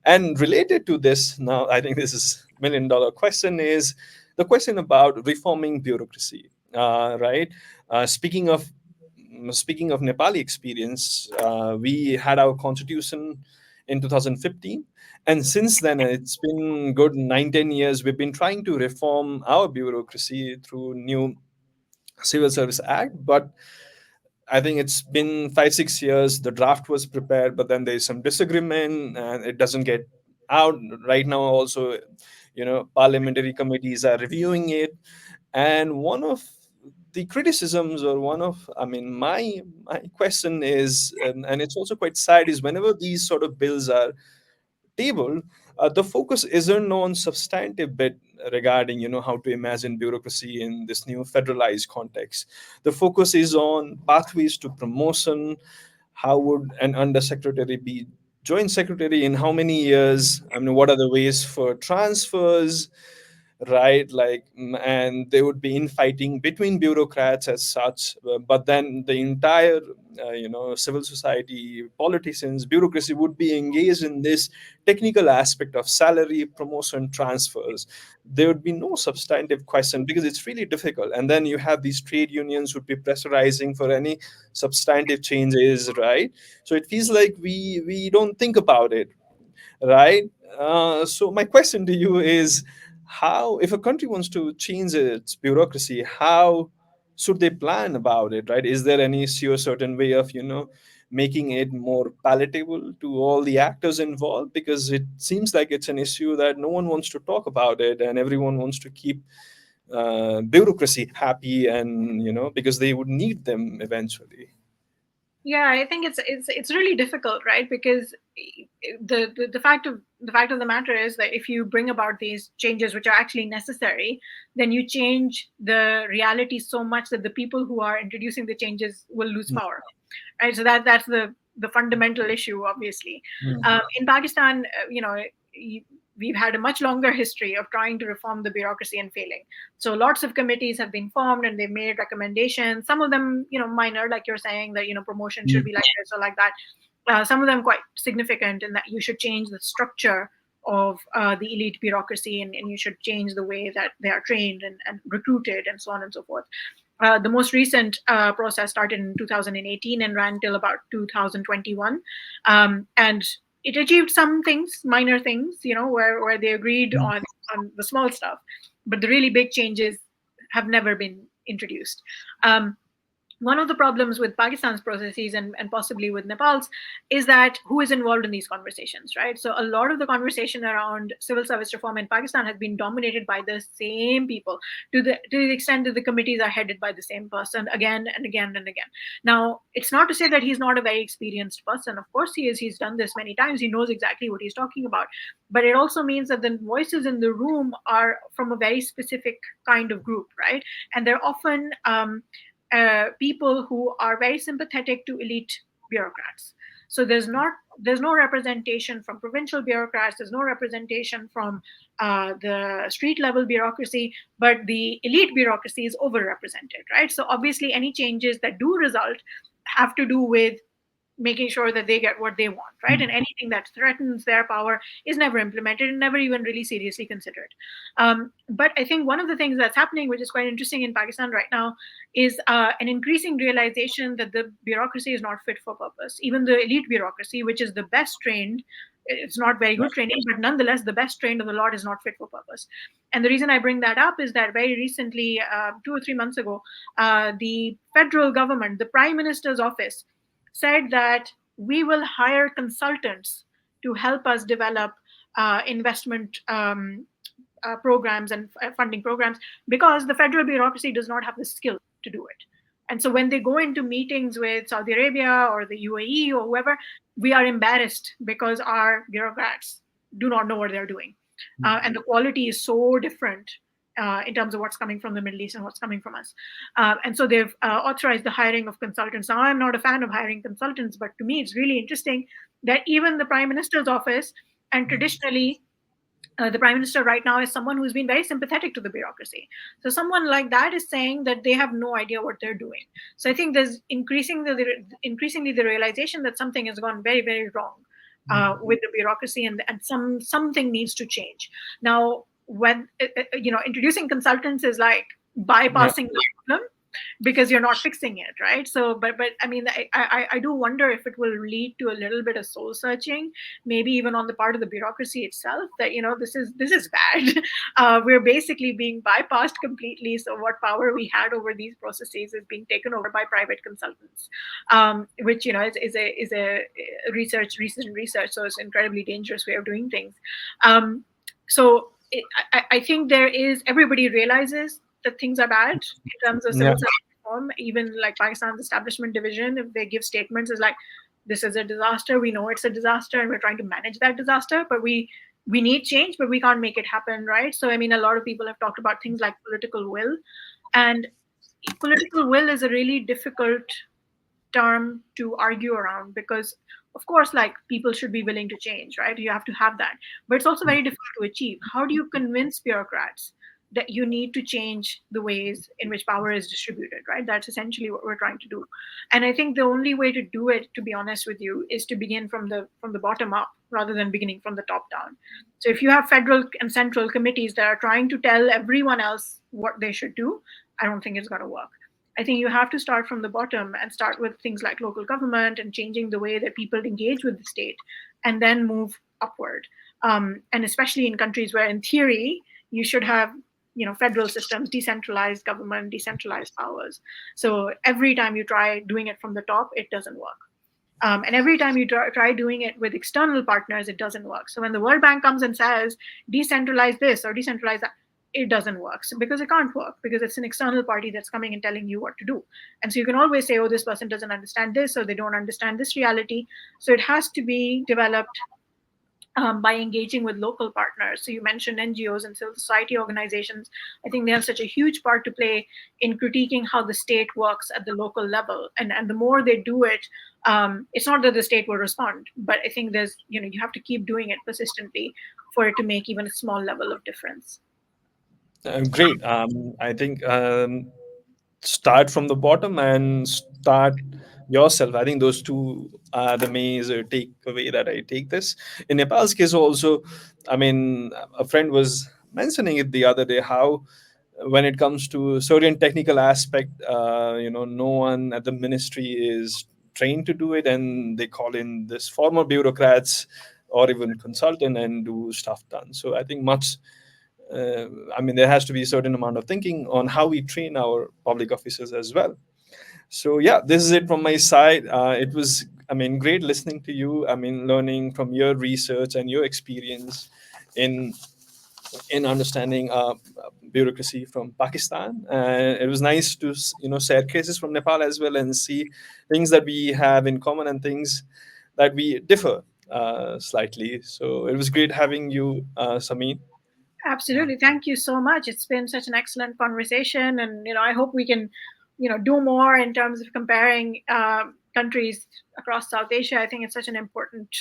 And related to this, now I think this is $1 million question is the question about reforming bureaucracy, right? Speaking of Nepali experience, we had our constitution in 2015, and since then it's been good 9-10 years. We've been trying to reform our bureaucracy through new Civil Service Act, but I think it's been 5-6 years. The draft was prepared, but then there's some disagreement, and it doesn't get out right now. Also, parliamentary committees are reviewing it, and one of the criticisms, or one of, I mean, my question is, and it's also quite sad, is whenever these sort of bills are table, the focus isn't on substantive bit regarding how to imagine bureaucracy in this new federalized context. The focus is on pathways to promotion. How would an undersecretary be joint secretary in how many years? I mean, what are the ways for transfers, right? Like, and there would be infighting between bureaucrats as such, but then the entire civil society, politicians, bureaucracy would be engaged in this technical aspect of salary, promotion, transfers. There would be no substantive question because it's really difficult. And then you have these trade unions would be pressurizing for any substantive changes, right? So it feels like we don't think about it, right? So my question to you is, how, if a country wants to change its bureaucracy, how should they plan about it, right? Is there any sure certain way of making it more palatable to all the actors involved? Because it seems like it's an issue that no one wants to talk about it, and everyone wants to keep bureaucracy happy, and because they would need them eventually. Yeah, I think it's really difficult, right? Because the fact of the matter is that if you bring about these changes which are actually necessary, then you change the reality so much that the people who are introducing the changes will lose power, right? So that's the fundamental issue, obviously. In Pakistan, we've had a much longer history of trying to reform the bureaucracy and failing. So lots of committees have been formed and they've made recommendations. Some of them, minor, like you're saying that promotion should be like this or like that. Some of them quite significant in that you should change the structure of the elite bureaucracy, and you should change the way that they are trained and recruited and so on and so forth. The most recent process started in 2018 and ran till about 2021. And it achieved some things, minor things, where they agreed on the small stuff. But the really big changes have never been introduced. Um, One of the problems with Pakistan's processes, and possibly with Nepal's, is that who is involved in these conversations, right? So a lot of the conversation around civil service reform in Pakistan has been dominated by the same people, to the extent that the committees are headed by the same person again and again and again. Now, it's not to say that he's not a very experienced person. Of course he is. He's done this many times. He knows exactly what he's talking about. But it also means that the voices in the room are from a very specific kind of group, right? And they're often people who are very sympathetic to elite bureaucrats. So there's no representation from provincial bureaucrats. There's no representation from the street level bureaucracy, but the elite bureaucracy is overrepresented, right? So obviously, any changes that do result have to do with making sure that they get what they want, right? And anything that threatens their power is never implemented and never even really seriously considered. But I think one of the things that's happening, which is quite interesting in Pakistan right now, is an increasing realization that the bureaucracy is not fit for purpose. Even the elite bureaucracy, which is the best trained, it's not very good training, but nonetheless, the best trained of the lot is not fit for purpose. And the reason I bring that up is that very recently, 2 or 3 months ago, the federal government, the Prime Minister's office, said that we will hire consultants to help us develop investment programs and funding programs, because the federal bureaucracy does not have the skill to do it. And so when they go into meetings with Saudi Arabia or the UAE or whoever, we are embarrassed because our bureaucrats do not know what they're doing. And the quality is so different in terms of what's coming from the Middle East and what's coming from us. And so they've authorized the hiring of consultants. Now, I'm not a fan of hiring consultants, but to me, it's really interesting that even the Prime Minister's office, and traditionally, the prime minister right now is someone who's been very sympathetic to the bureaucracy. So someone like that is saying that they have no idea what they're doing. So I think there's increasingly the realization that something has gone very, very wrong with the bureaucracy, and something needs to change. Now, when introducing consultants is like Yeah. bypassing the problem, because you're not fixing it, right? So but I mean, I do wonder if it will lead to a little bit of soul searching, maybe even on the part of the bureaucracy itself, that this is bad. We're basically being bypassed completely, so what power we had over these processes is being taken over by private consultants, which is a recent research, so it's an incredibly dangerous way of doing things. So I think everybody realizes that things are bad in terms of civil Yeah. service reform. Even like Pakistan's establishment division, if they give statements, is like, this is a disaster. We know it's a disaster, and we're trying to manage that disaster. But we need change, but we can't make it happen, right? So I mean, a lot of people have talked about things like political will, and political will is a really difficult term to argue around, because of course, like, people should be willing to change, right? You have to have that, but it's also very difficult to achieve. How do you convince bureaucrats that you need to change the ways in which power is distributed, right? That's essentially what we're trying to do. And I think the only way to do it, to be honest with you, is to begin from the bottom up rather than beginning from the top down. So if you have federal and central committees that are trying to tell everyone else what they should do, I don't think it's going to work. I think you have to start from the bottom and start with things like local government and changing the way that people engage with the state, and then move upward. And especially in countries where, in theory, you should have federal systems, decentralized government, decentralized powers. So every time you try doing it from the top, it doesn't work. And every time you try doing it with external partners, it doesn't work. So when the World Bank comes and says, decentralize this or decentralize that, it doesn't work. So because it can't work, because it's an external party that's coming and telling you what to do. And so you can always say, oh, this person doesn't understand this, or they don't understand this reality. So it has to be developed by engaging with local partners. So you mentioned NGOs and civil society organizations. I think they have such a huge part to play in critiquing how the state works at the local level. And the more they do it, it's not that the state will respond, but I think you have to keep doing it persistently for it to make even a small level of difference. Great. I think start from the bottom and start yourself. I think those two are the major takeaway that I take this. In Nepal's case, also, I mean, a friend was mentioning it the other day how when it comes to certain technical aspect, no one at the ministry is trained to do it, and they call in this former bureaucrats or even consultant and do stuff done. So I think I mean, there has to be a certain amount of thinking on how we train our public officers as well. So yeah, this is it from my side. It was, I mean, great listening to you. I mean, learning from your research and your experience in understanding bureaucracy from Pakistan. And it was nice to share cases from Nepal as well and see things that we have in common and things that we differ slightly. So it was great having you, Sameen. Absolutely. Thank you so much. It's been such an excellent conversation. And, I hope we can, do more in terms of comparing countries across South Asia. I think it's such an important,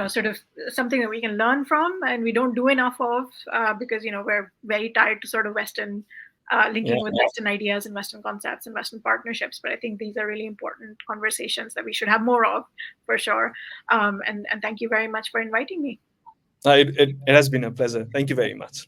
sort of something that we can learn from, and we don't do enough of, because, we're very tied to sort of Western, Yeah. linking with Western ideas and Western concepts and Western partnerships. But I think these are really important conversations that we should have more of, for sure. And thank you very much for inviting me. It has been a pleasure. Thank you very much.